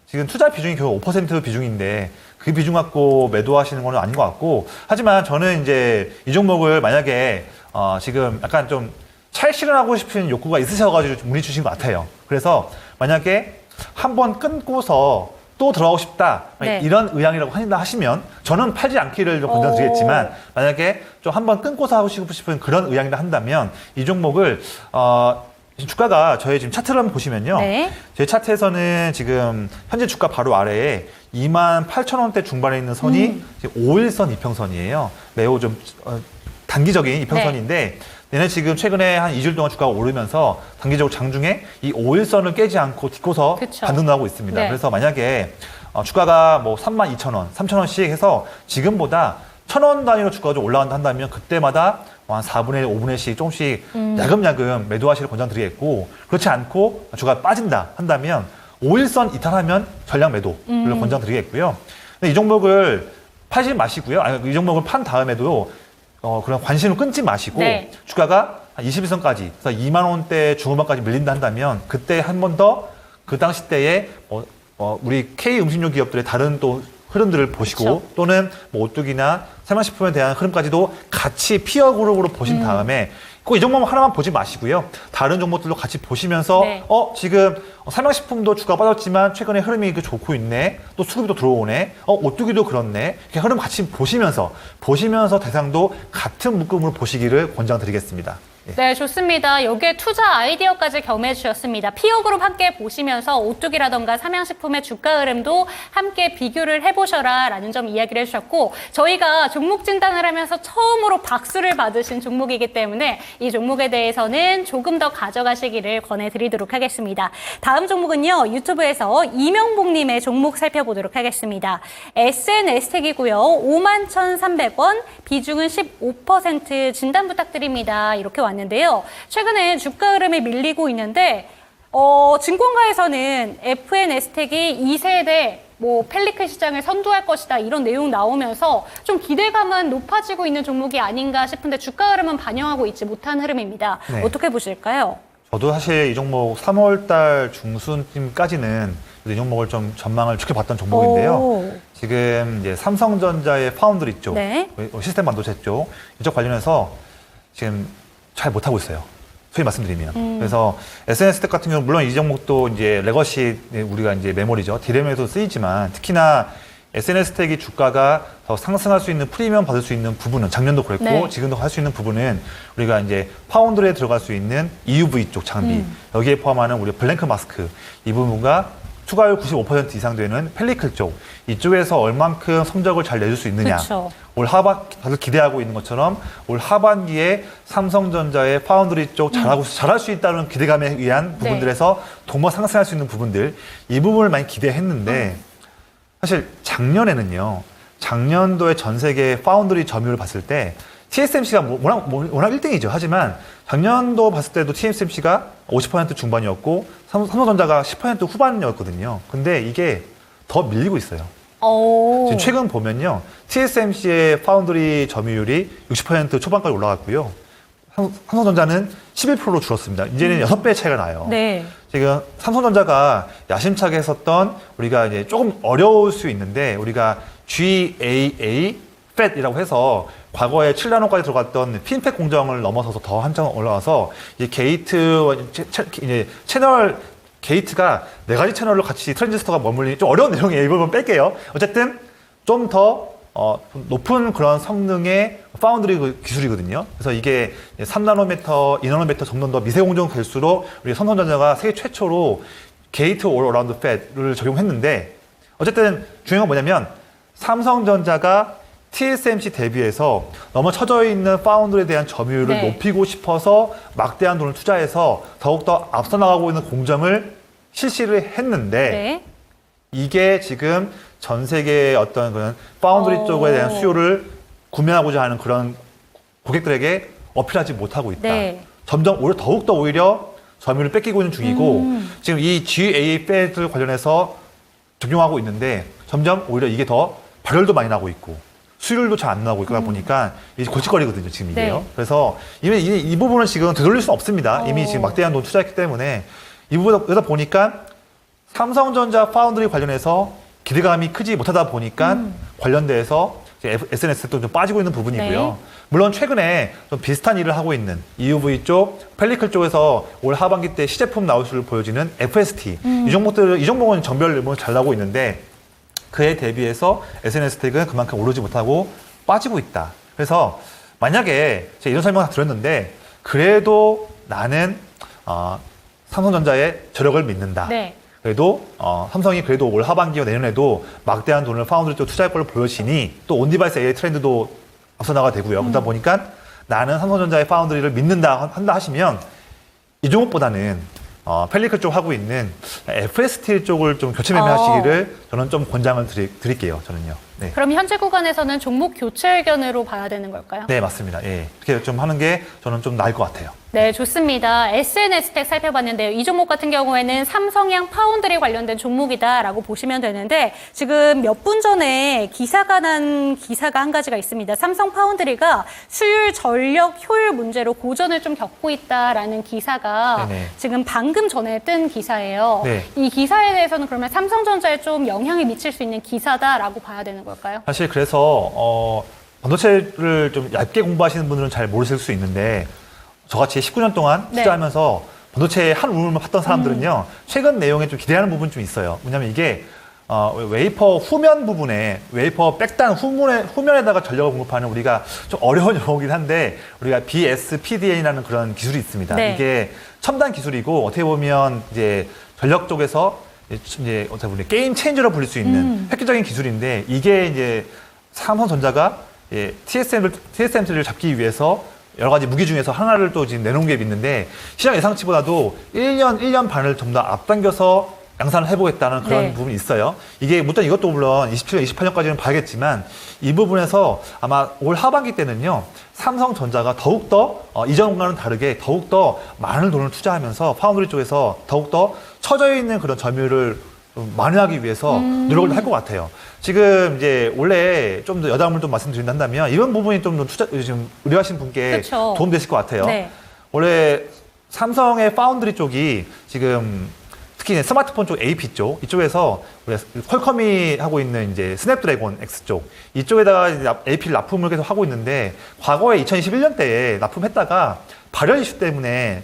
지금 투자 비중이 겨우 5% 비중인데 그 비중 갖고 매도하시는 거는 아닌 것 같고 하지만 저는 이제 이 종목을 만약에 지금 약간 좀 차익 실현하고 싶은 욕구가 있으셔가지고 좀 문의 주신 것 같아요. 그래서 만약에 한번 끊고서 또 들어가고 싶다 네. 이런 의향이라고 하시면 저는 팔지 않기를 좀 권장드리겠지만 만약에 좀 한번 끊고서 하고 싶은 그런 의향이라 한다면 이 종목을 주가가 저희 지금 차트를 한번 보시면요. 네. 제 차트에서는 지금 현재 주가 바로 아래에 28,000원대 중반에 있는 선이 5일선 이평선이에요. 매우 좀 단기적인 이평선인데 얘네 지금 최근에 한 2주일 동안 주가가 오르면서 단기적으로 장중에 이 5일선을 깨지 않고 딛고서 그쵸. 반등 나오고 있습니다. 네. 그래서 만약에 주가가 뭐 32,000원, 3,000원씩 해서 지금보다 1,000원 단위로 주가가 좀 올라간다 한다면 그때마다 한 4분의 1, 5분의 1씩 조금씩 야금야금 매도하시길 권장드리겠고 그렇지 않고 주가가 빠진다 한다면 5일선 이탈하면 전량 매도를 권장드리겠고요. 근데 이 종목을 팔지 마시고요. 아니, 이 종목을 판 다음에도 그런 관심을 끊지 마시고 네. 주가가 한 21선까지 그래서 2만 원대 중후반까지 밀린다 한다면 그때 한 번 더 그 당시 때에 우리 K 음식료 기업들의 다른 또 흐름들을 보시고 그렇죠. 또는 뭐 오뚜기나 삼양식품에 대한 흐름까지도 같이 피어 그룹으로 보신 다음에 꼭 이 종목만 하나만 보지 마시고요. 다른 종목들도 같이 보시면서 네. 지금 삼양식품도 주가 빠졌지만 최근에 흐름이 좋고 있네. 또 수급이 또 들어오네. 오뚜기도 그렇네. 이렇게 흐름 같이 보시면서 대상도 같은 묶음으로 보시기를 권장드리겠습니다. 네, 좋습니다. 여기에 투자 아이디어까지 겸해 주셨습니다. 피어그룹 함께 보시면서 오뚜기라던가 삼양식품의 주가 흐름도 함께 비교를 해보셔라 라는 점 이야기를 해주셨고, 저희가 종목 진단을 하면서 처음으로 박수를 받으신 종목이기 때문에 이 종목에 대해서는 조금 더 가져가시기를 권해드리도록 하겠습니다. 다음 종목은요, 유튜브에서 이명복님의 종목 살펴보도록 하겠습니다. SNS텍이고요. 51,300원, 비중은 15% 진단 부탁드립니다. 이렇게 왔는데요. 최근에 주가 흐름이 밀리고 있는데 증권가에서는 FNS텍이 2세대 펠리클 시장을 선도할 것이다 이런 내용 나오면서 좀 기대감은 높아지고 있는 종목이 아닌가 싶은데 주가 흐름은 반영하고 있지 못한 흐름입니다. 네. 어떻게 보실까요? 저도 사실 이 종목 3월 달 중순쯤까지는 이 종목을 좀 전망을 지켜봤던 종목인데요. 오. 지금 이제 삼성전자의 파운드리 쪽, 네. 시스템 반도체 쪽, 이쪽 관련해서 지금 잘 못하고 있어요. 소위 말씀드리면. 그래서 SNS텍 같은 경우는 물론 이 종목도 이제 레거시 우리가 이제 메모리죠. 디램에도 쓰이지만 특히나 SNS텍이 주가가 더 상승할 수 있는 프리미엄 받을 수 있는 부분은 작년도 그랬고 네. 지금도 할 수 있는 부분은 우리가 이제 파운드리에 들어갈 수 있는 EUV 쪽 장비 여기에 포함하는 우리 블랭크 마스크 이 부분과 추가율 95% 이상 되는 펠리클 쪽 이쪽에서 얼만큼 성적을 잘 내줄 수 있느냐. 그쵸. 올 다들 기대하고 있는 것처럼 올 하반기에 삼성전자의 파운드리 쪽 잘할 수 있다는 기대감에 의한 부분들에서 동반 상승할 수 있는 부분들 이 부분을 많이 기대했는데 사실 작년에는요. 작년도에 전 세계 파운드리 점유율을 봤을 때 TSMC가 워낙 1등이죠. 하지만 작년도 봤을 때도 TSMC가 50% 중반이었고 삼성전자가 10% 후반이었거든요. 근데 이게 더 밀리고 있어요. 지금 최근 보면요. TSMC의 파운드리 점유율이 60% 초반까지 올라갔고요. 삼성전자는 11%로 줄었습니다. 이제는 6배 차이가 나요. 네. 지금 삼성전자가 야심차게 했었던 우리가 이제 조금 어려울 수 있는데 우리가 GAA FAT이라고 해서 과거에 7나노까지 들어갔던 핀팩 공정을 넘어서서 더 한참 올라와서 이 게이트 이제 채널 게이트가 4가지 채널로 같이 트랜지스터가 머물리는 좀 어려운 내용이에요. 이 부분 뺄게요. 어쨌든 좀 더 높은 그런 성능의 파운드리 기술이거든요. 그래서 이게 3나노미터, 2나노미터 점점 더 미세 공정 될수록 우리 삼성전자가 세계 최초로 게이트 올 어라운드 팻을 적용했는데 어쨌든 중요한 건 뭐냐면 삼성전자가 TSMC 대비해서 너무 처져 있는 파운드리에 대한 점유율을 네. 높이고 싶어서 막대한 돈을 투자해서 더욱더 앞서 나가고 있는 공정을 실시를 했는데 네. 이게 지금 전 세계의 어떤 그런 파운드리 쪽에 대한 수요를 구매하고자 하는 그런 고객들에게 어필하지 못하고 있다. 네. 점점 더욱더 오히려 점유율을 뺏기고 있는 중이고 지금 이 GAA 팻을 관련해서 적용하고 있는데 점점 오히려 이게 더 발열도 많이 나고 있고 수율도 잘 안 나오고 있다 보니까 이제 골칫거리거든요, 지금 이게요. 네. 그래서 이미 이 부분은 지금 되돌릴 수는 없습니다. 이미 지금 막대한 돈 투자했기 때문에 이 부분에다 보니까 삼성전자 파운드리 관련해서 기대감이 크지 못하다 보니까 관련돼서 SNS도 좀 빠지고 있는 부분이고요. 네. 물론 최근에 좀 비슷한 일을 하고 있는 EUV 쪽, 펠리클 쪽에서 올 하반기 때 시제품 나올 수를 보여지는 FST. 이 종목은 정별 잘 나오고 있는데 그에 대비해서 SNS텍은 그만큼 오르지 못하고 빠지고 있다. 그래서 만약에 제가 이런 설명을 드렸는데 그래도 나는 삼성전자의 저력을 믿는다. 네. 그래도 삼성이 그래도 올 하반기와 내년에도 막대한 돈을 파운드리 쪽 투자할 걸로 보여지니 또 온디바이스 AI 트렌드도 앞서 나가 되고요. 그러다 보니까 나는 삼성전자의 파운드리를 믿는다 한다 하시면 이 종목보다는 펠리클 쪽 하고 있는 FST 쪽을 좀 교체 매매하시기를 저는 좀 권장을 드릴게요. 저는요. 네. 그럼 현재 구간에서는 종목 교체 의견으로 봐야 되는 걸까요? 네, 맞습니다. 예. 그렇게 좀 하는 게 저는 좀 나을 것 같아요. 네, 좋습니다. SNS텍 살펴봤는데요. 이 종목 같은 경우에는 삼성향 파운드리 관련된 종목이다라고 보시면 되는데 지금 몇 분 전에 기사가 난 기사가 한 가지가 있습니다. 삼성 파운드리가 수율 전력 효율 문제로 고전을 좀 겪고 있다라는 기사가 네네. 지금 방금 전에 뜬 기사예요. 네. 이 기사에 대해서는 그러면 삼성전자에 좀 영향이 미칠 수 있는 기사다라고 봐야 되는 걸까요? 사실 그래서 반도체를 좀 얇게 공부하시는 분들은 잘 모르실 수 있는데 저같이 19년 동안 네. 투자하면서 반도체의 한 우물만 팠던 사람들은요 최근 내용에 좀 기대하는 부분이 좀 있어요. 왜냐하면 이게 웨이퍼 후면 부분에 웨이퍼 백단 후면에다가 전력을 공급하는 우리가 좀 어려운 용어긴 한데 우리가 BSPDN이라는 그런 기술이 있습니다. 네. 이게 첨단 기술이고 어떻게 보면 이제 전력 쪽에서 이제 어떻게 보면 게임 체인저로 불릴 수 있는 획기적인 기술인데 이게 이제 삼성전자가 TSMC를 잡기 위해서 여러 가지 무기 중에서 하나를 또 지금 내놓은 게 있는데 시장 예상치보다도 1년 반을 좀 더 앞당겨서 양산을 해보겠다는 그런 네. 부분이 있어요. 이게 물론 이것도 물론 27년, 28년까지는 봐야겠지만 이 부분에서 아마 올 하반기 때는요. 삼성전자가 더욱더 이전과는 다르게 더욱더 많은 돈을 투자하면서 파운드리 쪽에서 더욱더 처져 있는 그런 점유율을 좀 만회하기 위해서 노력을 할 것 같아요. 지금 이제 원래 좀 더 여담을 좀 말씀드린다면 이런 부분이 좀 더 지금 의뢰하신 분께 그쵸. 도움되실 것 같아요. 네. 원래 삼성의 파운드리 쪽이 지금 특히 스마트폰 쪽 AP 쪽 이쪽에서 우리 퀄컴이 하고 있는 이제 스냅드래곤 X 쪽 이쪽에다가 이제 AP를 납품을 계속 하고 있는데 과거에 2021년대에 납품했다가 발열 이슈 때문에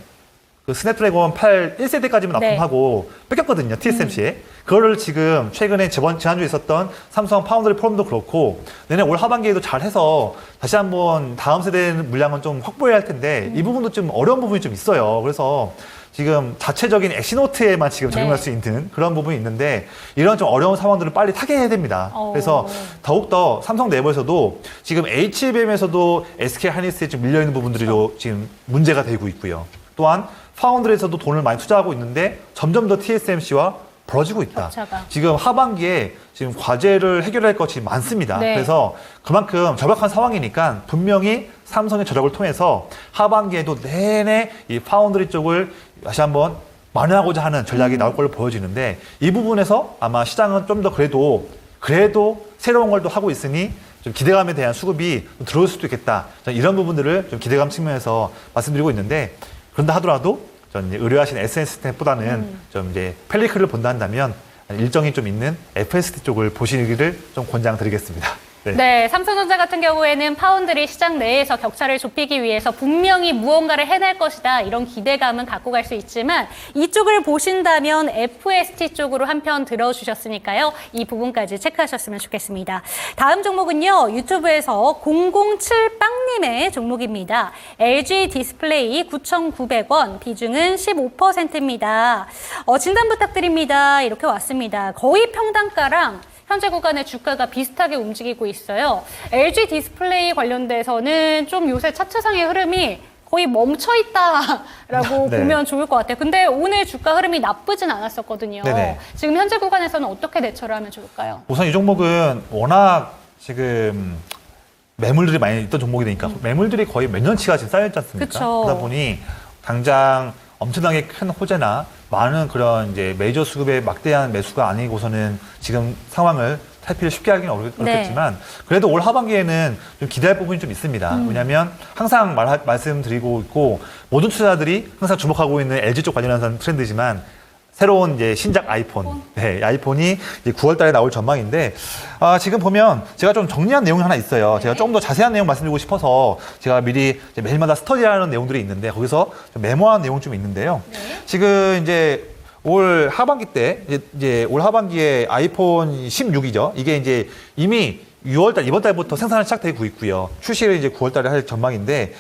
그 스냅드래곤 8 1세대까지만 납품하고 뺏겼거든요, TSMC에. 그거를 지금 최근에 지난주에 있었던 삼성 파운드리 포럼도 그렇고, 내년 올 하반기에도 잘 해서 다시 한번 다음 세대 물량은 좀 확보해야 할 텐데, 이 부분도 좀 어려운 부분이 좀 있어요. 그래서 지금 자체적인 엑시노트에만 지금 적용할 수 있는 그런 부분이 있는데, 이런 좀 어려운 상황들을 빨리 타개해야 됩니다. 그래서 더욱더 삼성 내부에서도 지금 HBM에서도 SK 하이닉스에 좀 밀려있는 부분들이 지금 문제가 되고 있고요. 또한 파운드리에서도 돈을 많이 투자하고 있는데 점점 더 TSMC와 벌어지고 있다. 격차가. 지금 하반기에 지금 과제를 해결할 것이 많습니다. 네. 그래서 그만큼 절박한 상황이니까 분명히 삼성의 저력을 통해서 하반기에도 내내 이 파운드리 쪽을 다시 한번 만회하고자 하는 전략이 나올 걸로 보여지는데 이 부분에서 아마 시장은 좀 더 그래도 새로운 걸 또 하고 있으니 좀 기대감에 대한 수급이 좀 들어올 수도 있겠다. 저는 이런 부분들을 좀 기대감 측면에서 말씀드리고 있는데 그런다 하더라도 저는 이제 의뢰하신 SNS보다는 좀 이제 펠리클을 본다 한다면 일정이 좀 있는 FST 쪽을 보시기를 좀 권장드리겠습니다. 네. 네, 삼성전자 같은 경우에는 파운드리 시장 내에서 격차를 좁히기 위해서 분명히 무언가를 해낼 것이다. 이런 기대감은 갖고 갈 수 있지만 이쪽을 보신다면 FST 쪽으로 한편 들어주셨으니까요. 이 부분까지 체크하셨으면 좋겠습니다. 다음 종목은요. 유튜브에서 007빵님의 종목입니다. LG 디스플레이 9,900원, 비중은 15%입니다. 진단 부탁드립니다. 이렇게 왔습니다. 거의 평단가랑 현재 구간의 주가가 비슷하게 움직이고 있어요. LG 디스플레이 관련돼서는 좀 요새 차트상의 흐름이 거의 멈춰 있다라고 네. 보면 좋을 것 같아요. 근데 오늘 주가 흐름이 나쁘진 않았었거든요. 네네. 지금 현재 구간에서는 어떻게 대처를 하면 좋을까요? 우선 이 종목은 워낙 지금 매물들이 많이 있던 종목이 되니까 매물들이 거의 몇 년치가 지금 쌓여있지 않습니까? 그쵸. 그러다 보니 당장 엄청나게 큰 호재나 많은 그런 이제 메이저 수급의 막대한 매수가 아니고서는 지금 상황을 탈피를 쉽게 하기는 어렵겠지만 그래도 올 하반기에는 좀 기대할 부분이 좀 있습니다. 왜냐하면 항상 말씀드리고 있고 모든 투자자들이 항상 주목하고 있는 LG 쪽 관련한 트렌드지만 새로운 이제 신작 아이폰, 네, 아이폰이 이제 9월 달에 나올 전망인데, 지금 보면 제가 좀 정리한 내용이 하나 있어요. 제가 조금 더 자세한 내용 말씀드리고 싶어서 제가 미리 이제 매일마다 스터디하는 내용들이 있는데, 거기서 좀 메모한 내용 좀 있는데요. 지금 이제 올 하반기 때, 이제 올 하반기에 아이폰 16이죠. 이게 이제 이미 6월 달, 이번 달부터 생산이 시작되고 있고요. 출시를 이제 9월 달에 할 전망인데,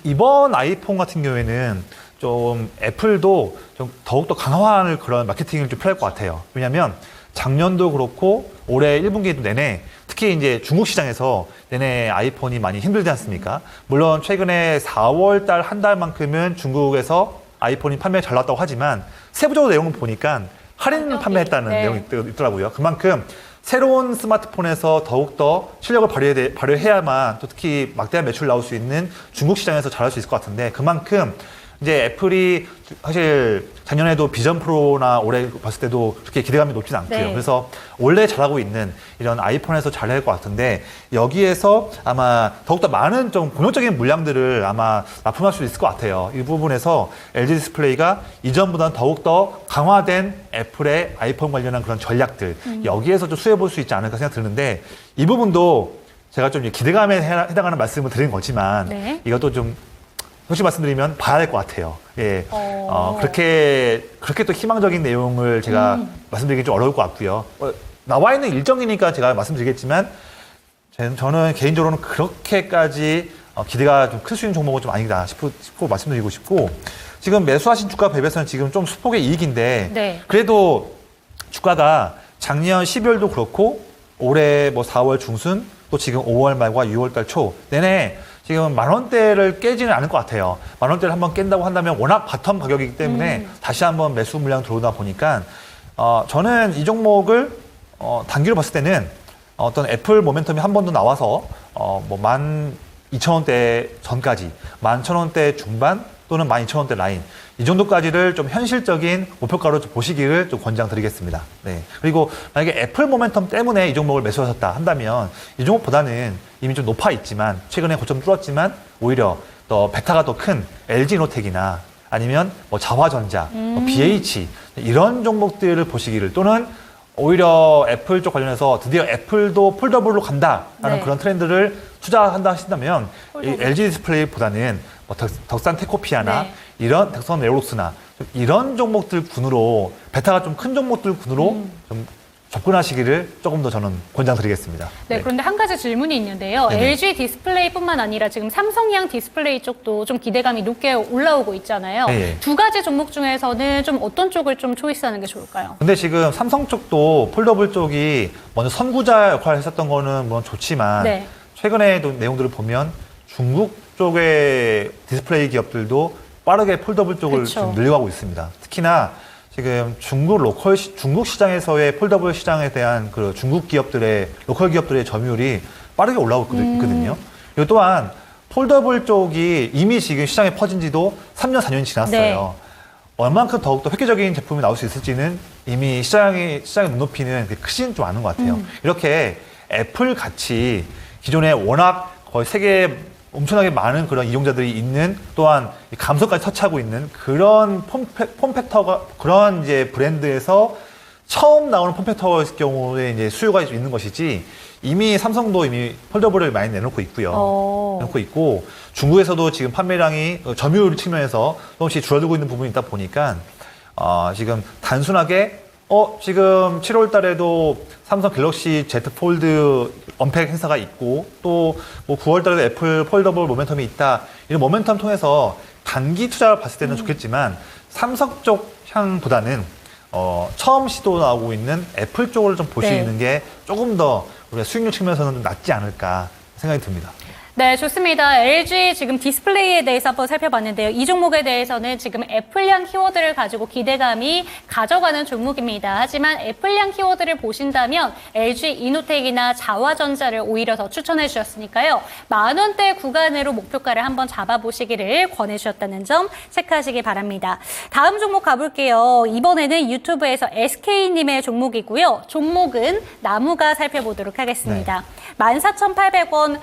이번 아이폰 같은 경우에는 좀 애플도 좀 더욱더 강화하는 그런 마케팅을 좀 필요할 것 같아요. 왜냐하면 작년도 그렇고 올해 1분기도 내내 특히 이제 중국 시장에서 내내 아이폰이 많이 힘들지 않습니까? 물론 최근에 4월 달 한 달만큼은 중국에서 아이폰이 판매 잘 나왔다고 하지만 세부적으로 내용을 보니까 할인 판매했다는 내용이 있더라고요. 그만큼 새로운 스마트폰에서 더욱더 실력을 발휘해야만 또 특히 막대한 매출 나올 수 있는 중국 시장에서 잘할 수 있을 것 같은데 그만큼 이제 애플이 사실 작년에도 비전 프로나 올해 봤을 때도 그렇게 기대감이 높진 않고요. 그래서 원래 잘하고 있는 이런 아이폰에서 잘할 것 같은데 여기에서 아마 더욱더 많은 좀 공격적인 물량들을 아마 납품할 수 있을 것 같아요. 이 부분에서 LG 디스플레이가 이전보다는 더욱더 강화된 애플의 아이폰 관련한 그런 전략들 여기에서 좀 수혜볼 수 있지 않을까 생각 드는데 이 부분도 제가 좀 기대감에 해당하는 말씀을 드린 거지만 이것도 좀 솔직히 말씀드리면 봐야 될 것 같아요. 예. 그렇게 또 희망적인 내용을 제가 말씀드리기 좀 어려울 것 같고요. 나와 있는 일정이니까 제가 말씀드리겠지만 저는 개인적으로는 그렇게까지 기대가 좀 클 수 있는 종목은 좀 아니다 싶고 말씀드리고 싶고, 지금 매수하신 주가 대비해서는 지금 좀 수폭의 이익인데 네. 그래도 주가가 작년 12월도 그렇고 올해 뭐 4월 중순 또 지금 5월 말과 6월 달 초 내내 지금 10,000원대를 깨지는 않을 것 같아요. 10,000원대를 한번 깬다고 한다면 워낙 바텀 가격이기 때문에 다시 한번 매수 물량 들어오다 보니까 저는 이 종목을 단기로 봤을 때는 어떤 애플 모멘텀이 한 번 더 나와서 뭐 12,000원대 전까지 11,000원대 중반 또는 12,000원대 라인 이 정도까지를 좀 현실적인 목표가로 좀 보시기를 좀 권장드리겠습니다. 네. 그리고 만약에 애플 모멘텀 때문에 이 종목을 매수하셨다 한다면 이 종목보다는 이미 좀 높아 있지만 최근에 고점 뚫었지만 오히려 더 베타가 더 큰 LG노텍이나 아니면 뭐 자화전자, 뭐 BH 이런 종목들을 보시기를, 또는 오히려 애플 쪽 관련해서 드디어 애플도 폴더블로 간다라는 네. 그런 트렌드를 투자한다 하신다면 이 LG 디스플레이보다는 뭐 덕산 테코피아나 네. 이런 덕산 에어록스나 이런 종목들 군으로 베타가 좀 큰 종목들 군으로 좀 접근하시기를 조금 더 저는 권장드리겠습니다. 네, 그런데 한 가지 질문이 있는데요. 네네. LG 디스플레이뿐만 아니라 지금 삼성양 디스플레이 쪽도 좀 기대감이 높게 올라오고 있잖아요. 네. 두 가지 종목 중에서는 좀 어떤 쪽을 좀 초이스하는 게 좋을까요? 근데 지금 삼성 쪽도 폴더블 쪽이 먼저 선구자 역할을 했었던 거는 물론 좋지만 네. 최근에도 내용들을 보면 중국 쪽의 디스플레이 기업들도 빠르게 폴더블 쪽을 그쵸. 좀 늘려가고 있습니다. 특히나 지금 중국 시장에서의 폴더블 시장에 대한 그 중국 기업들의 로컬 기업들의 점유율이 빠르게 올라오고 있거든요. 그리고 또한 폴더블 쪽이 이미 지금 시장에 퍼진 지도 3년, 4년이 지났어요. 네. 얼만큼 더욱더 획기적인 제품이 나올 수 있을지는 이미 시장의 눈높이는 크지는 좀 않은 것 같아요. 이렇게 애플 같이 기존에 워낙 거의 세계에 엄청나게 많은 그런 이용자들이 있는, 또한 감성까지 터치하고 있는 그런 폼팩터가, 그런 이제 브랜드에서 처음 나오는 폼팩터일 경우에 이제 수요가 있는 것이지, 이미 삼성도 이미 폴더블을 많이 내놓고 있고요. 내놓고 있고, 중국에서도 지금 판매량이 점유율 측면에서 조금씩 줄어들고 있는 부분이 있다 보니까, 지금 단순하게 지금 7월 달에도 삼성 갤럭시 Z 폴드 언팩 행사가 있고, 또 뭐 9월 달에도 애플 폴더블 모멘텀이 있다. 이런 모멘텀 통해서 단기 투자를 봤을 때는 좋겠지만, 삼성 쪽 향보다는 처음 시도하고 있는 애플 쪽을 좀 보시는 게 조금 더 우리가 수익률 측면에서는 좀 낫지 않을까 생각이 듭니다. 네, 좋습니다. LG 지금 디스플레이에 대해서 한번 살펴봤는데요. 이 종목에 대해서는 지금 애플향 키워드를 가지고 기대감이 가져가는 종목입니다. 하지만 애플향 키워드를 보신다면 LG 이노텍이나 자화전자를 오히려 더 추천해 주셨으니까요. 10,000원대 구간으로 목표가를 한번 잡아보시기를 권해주셨다는 점 체크하시기 바랍니다. 다음 종목 가볼게요. 이번에는 유튜브에서 SK님의 종목이고요. 종목은 나무가 살펴보도록 하겠습니다. 14,800원.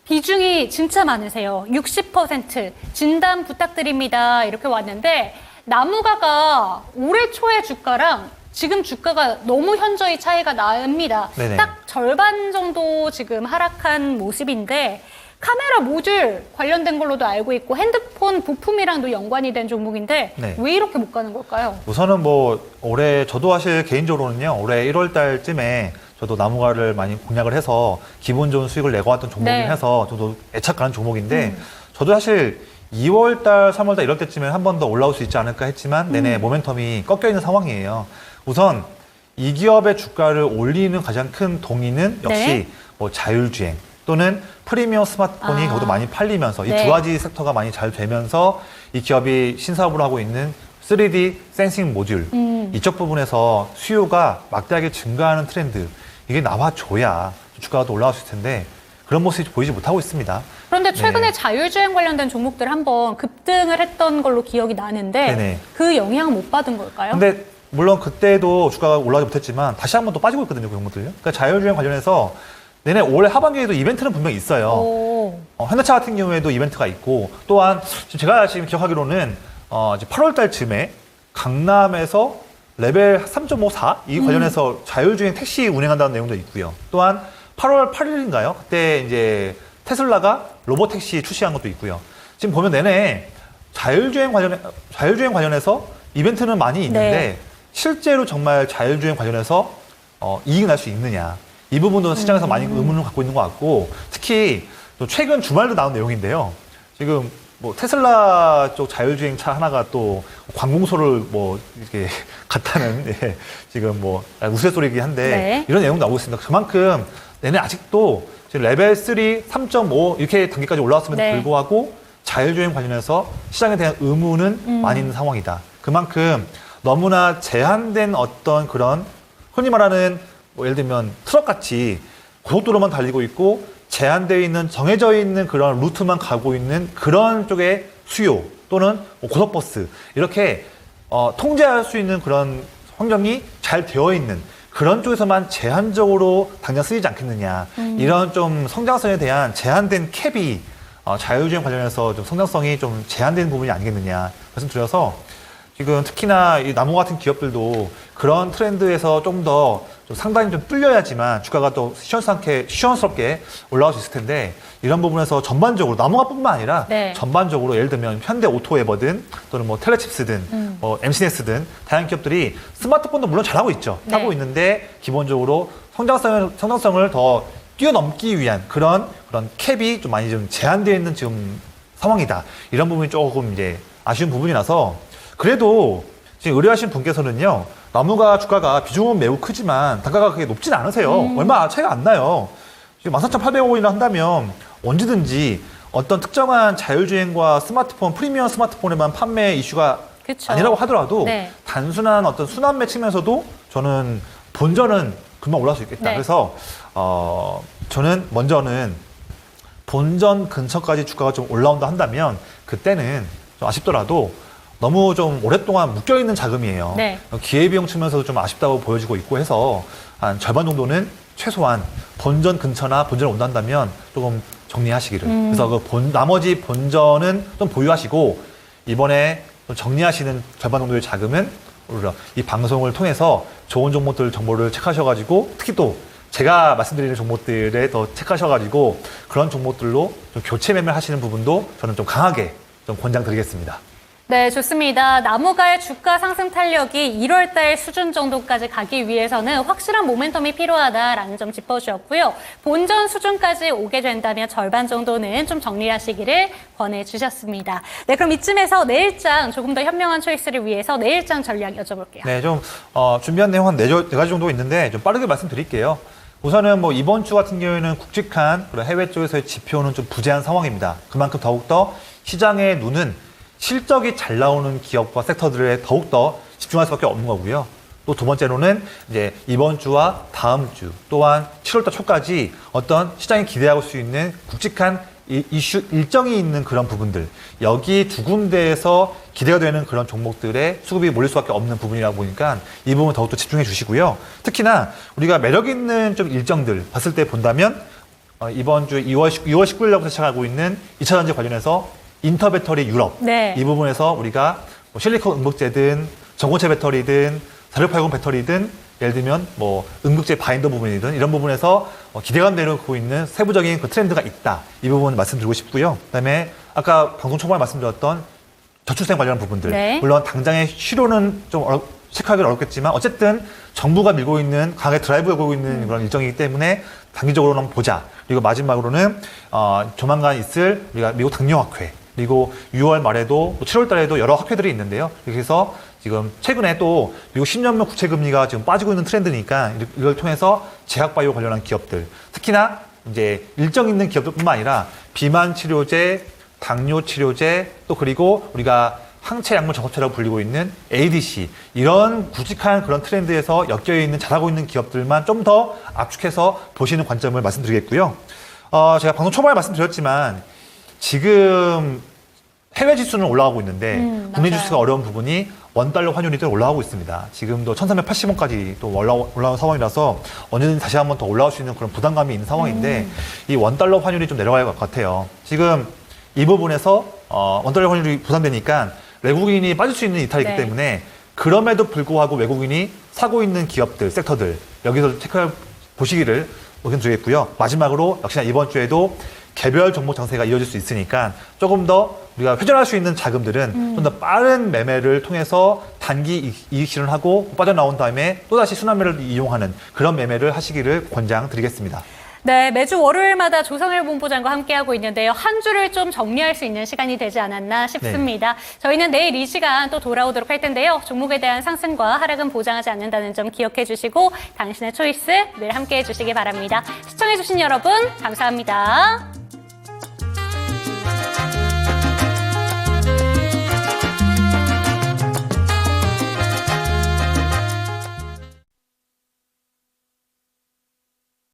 비중이 진짜 많으세요. 60% 진단 부탁드립니다. 이렇게 왔는데, 나무가가 올해 초의 주가랑 지금 주가가 너무 현저히 차이가 납니다. 네네. 딱 절반 정도 지금 하락한 모습인데, 카메라 모듈 관련된 걸로도 알고 있고 핸드폰 부품이랑도 연관이 된 종목인데 네. 왜 이렇게 못 가는 걸까요? 우선은 뭐 올해 저도 사실 개인적으로는요, 올해 1월 달쯤에 저도 나무가를 많이 공략을 해서 기분 좋은 수익을 내고 왔던 종목이긴 네. 해서 저도 애착 가는 종목인데, 저도 사실 2월 달, 3월 달 이럴 때쯤에 한 번 더 올라올 수 있지 않을까 했지만 내내 모멘텀이 꺾여 있는 상황이에요. 우선 이 기업의 주가를 올리는 가장 큰 동인은 역시 네. 뭐 자율주행 또는 프리미엄 스마트폰이 거기도 많이 팔리면서 이 네. 두 가지 섹터가 많이 잘 되면서 이 기업이 신사업을 하고 있는 3D 센싱 모듈 이쪽 부분에서 수요가 막대하게 증가하는 트렌드, 이게 나와줘야 주가가 또 올라갈 수 있을 텐데 그런 모습이 보이지 못하고 있습니다. 그런데 최근에 네. 자율주행 관련된 종목들 한번 급등을 했던 걸로 기억이 나는데 네네. 그 영향을 못 받은 걸까요? 근데 물론 그때도 주가가 올라가지 못했지만 다시 한 번 또 빠지고 있거든요, 그 종목들요. 그러니까 자율주행 관련해서 내내 올해 하반기에도 이벤트는 분명히 있어요. 오. 현대차 같은 경우에도 이벤트가 있고, 또한 제가 지금 기억하기로는 이제 8월 달쯤에 강남에서 레벨 3.54 이 관련해서 자율주행 택시 운행한다는 내용도 있고요. 또한 8월 8일인가요? 그때 이제 테슬라가 로봇택시 출시한 것도 있고요. 지금 보면 내내 자율주행 관련해서 이벤트는 많이 있는데 네. 실제로 정말 자율주행 관련해서 이익이 날 수 있느냐. 이 부분도 시장에서 많이 의문을 갖고 있는 것 같고 특히 또 최근 주말도 나온 내용인데요. 지금 뭐 테슬라 쪽 자율주행 차 하나가 또 관공서를 뭐 이렇게 갔다는 예, 지금 뭐 우스갯소리이긴 한데 네. 이런 내용도 나오고 있습니다. 그만큼 얘네 아직도 지금 레벨 3, 3.5 이렇게 단계까지 올라왔음에도 네. 불구하고 자율주행 관련해서 시장에 대한 의문은 많이 있는 상황이다. 그만큼 너무나 제한된 어떤 그런 흔히 말하는 뭐 예를 들면 트럭같이 고속도로만 달리고 있고 제한되어 있는 정해져 있는 그런 루트만 가고 있는 그런 쪽의 수요 또는 뭐 고속버스 이렇게 통제할 수 있는 그런 환경이 잘 되어 있는 그런 쪽에서만 제한적으로 당장 쓰이지 않겠느냐 이런 좀 성장성에 대한 제한된 캡이 자율주행 관련해서 좀 성장성이 좀 제한된 부분이 아니겠느냐 말씀드려서 지금 특히나 이 나무 같은 기업들도 그런 트렌드에서 좀 더 상당히 좀 뚫려야지만 주가가 또 시원스럽게 올라갈 수 있을 텐데 이런 부분에서 전반적으로 나무가뿐만 아니라 네. 전반적으로 예를 들면 현대 오토에버든 또는 뭐 텔레칩스든 뭐 MCNS든 다양한 기업들이 스마트폰도 물론 잘하고 있죠. 네. 하고 있는데 기본적으로 성장성을 더 뛰어넘기 위한 그런 캡이 좀 많이 좀 제한되어 있는 지금 상황이다. 이런 부분이 조금 이제 아쉬운 부분이라서 그래도 지금 의뢰하신 분께서는요, 나무가 주가가 비중은 매우 크지만 단가가 그렇게 높진 않으세요. 얼마 차이가 안 나요. 지금 14,800원이나 한다면 언제든지 어떤 특정한 자율주행과 스마트폰, 프리미엄 스마트폰에만 판매 이슈가 그쵸. 아니라고 하더라도 네. 단순한 어떤 순환매 측면에서도 저는 본전은 금방 올라갈 수 있겠다. 네. 그래서 저는 먼저는 본전 근처까지 주가가 좀 올라온다 한다면 그때는 좀 아쉽더라도 너무 좀 오랫동안 묶여있는 자금이에요. 네. 기회비용 측면에서도 좀 아쉽다고 보여지고 있고 해서 한 절반 정도는 최소한 본전 근처나 본전에 온다면 조금 정리하시기를. 그래서 그 나머지 본전은 좀 보유하시고 이번에 좀 정리하시는 절반 정도의 자금은 오히려 이 방송을 통해서 좋은 종목들 정보를 체크하셔가지고 특히 또 제가 말씀드리는 종목들에 더 체크하셔가지고 그런 종목들로 좀 교체 매매를 하시는 부분도 저는 좀 강하게 좀 권장드리겠습니다. 네, 좋습니다. 나무가의 주가 상승 탄력이 1월 달 수준 정도까지 가기 위해서는 확실한 모멘텀이 필요하다라는 점 짚어주셨고요. 본전 수준까지 오게 된다면 절반 정도는 좀 정리하시기를 권해주셨습니다. 네, 그럼 이쯤에서 내일장 조금 더 현명한 초이스를 위해서 내일장 전략 여쭤볼게요. 네, 좀 준비한 내용 한 네 가지 정도 있는데 좀 빠르게 말씀드릴게요. 우선은 뭐 이번 주 같은 경우에는 굵직한 그런 해외 쪽에서의 지표는 좀 부재한 상황입니다. 그만큼 더욱더 시장의 눈은 실적이 잘 나오는 기업과 섹터들에 더욱더 집중할 수밖에 없는 거고요. 또 두 번째로는 이제 이번 주와 다음 주 또한 7월달 초까지 어떤 시장이 기대할 수 있는 굵직한 이슈 일정이 있는 그런 부분들 여기 두 군데에서 기대가 되는 그런 종목들의 수급이 몰릴 수밖에 없는 부분이라 보니까 이 부분 더욱더 집중해 주시고요. 특히나 우리가 매력 있는 좀 일정들 봤을 때 본다면 이번 주 2월 19일부터 시작하고 있는 2차 전지 관련해서 인터배터리 유럽 네. 이 부분에서 우리가 뭐 실리콘 응급제든 전고체 배터리든 4680 배터리든 예를 들면 뭐 응급제 바인더 부분이든 이런 부분에서 기대감 내놓고 있는 세부적인 그 트렌드가 있다. 이 부분 말씀드리고 싶고요. 그다음에 아까 방송 초반에 말씀드렸던 저출생 관련한 부분들 네. 물론 당장의 실효는 좀 체크하기 어렵겠지만 어쨌든 정부가 밀고 있는 강하게 드라이브 걸고 있는 그런 일정이기 때문에 단기적으로는 한번 보자. 그리고 마지막으로는 조만간 있을 우리가 미국 당뇨학회 그리고 6월 말에도 7월 달에도 여러 학회들이 있는데요. 그래서 지금 최근에 또 미국 10년물 국채 금리가 지금 빠지고 있는 트렌드니까 이걸 통해서 제약바이오 관련한 기업들, 특히나 이제 일정 있는 기업들뿐만 아니라 비만 치료제, 당뇨 치료제, 또 그리고 우리가 항체 약물 적합체라고 불리고 있는 ADC 이런 굵직한 그런 트렌드에서 엮여 있는 잘하고 있는 기업들만 좀 더 압축해서 보시는 관점을 말씀드리겠고요. 제가 방송 초반에 말씀드렸지만 지금 해외 지수는 올라가고 있는데 국내 맞아요. 지수가 어려운 부분이 원달러 환율이 또 올라가고 있습니다. 지금도 1380원까지 또 올라온 상황이라서 언제든지 다시 한번 더 올라올 수 있는 그런 부담감이 있는 상황인데 이 원달러 환율이 좀 내려갈 것 같아요. 지금 이 부분에서 원달러 환율이 부담되니까 외국인이 빠질 수 있는 이탈이기 네. 때문에 그럼에도 불구하고 외국인이 사고 있는 기업들, 섹터들 여기서 체크해 보시기를 의견 드리겠고요. 마지막으로 역시나 이번 주에도 개별 종목 장세가 이어질 수 있으니까 조금 더 우리가 회전할 수 있는 자금들은 좀 더 빠른 매매를 통해서 단기 이익 실현하고 빠져나온 다음에 또다시 순환매를 이용하는 그런 매매를 하시기를 권장드리겠습니다. 네, 매주 월요일마다 조성일 본부장과 함께하고 있는데요. 한 주를 좀 정리할 수 있는 시간이 되지 않았나 싶습니다. 저희는 내일 이 시간 또 돌아오도록 할 텐데요. 종목에 대한 상승과 하락은 보장하지 않는다는 점 기억해 주시고 당신의 초이스 늘 함께해 주시기 바랍니다. 시청해 주신 여러분 감사합니다.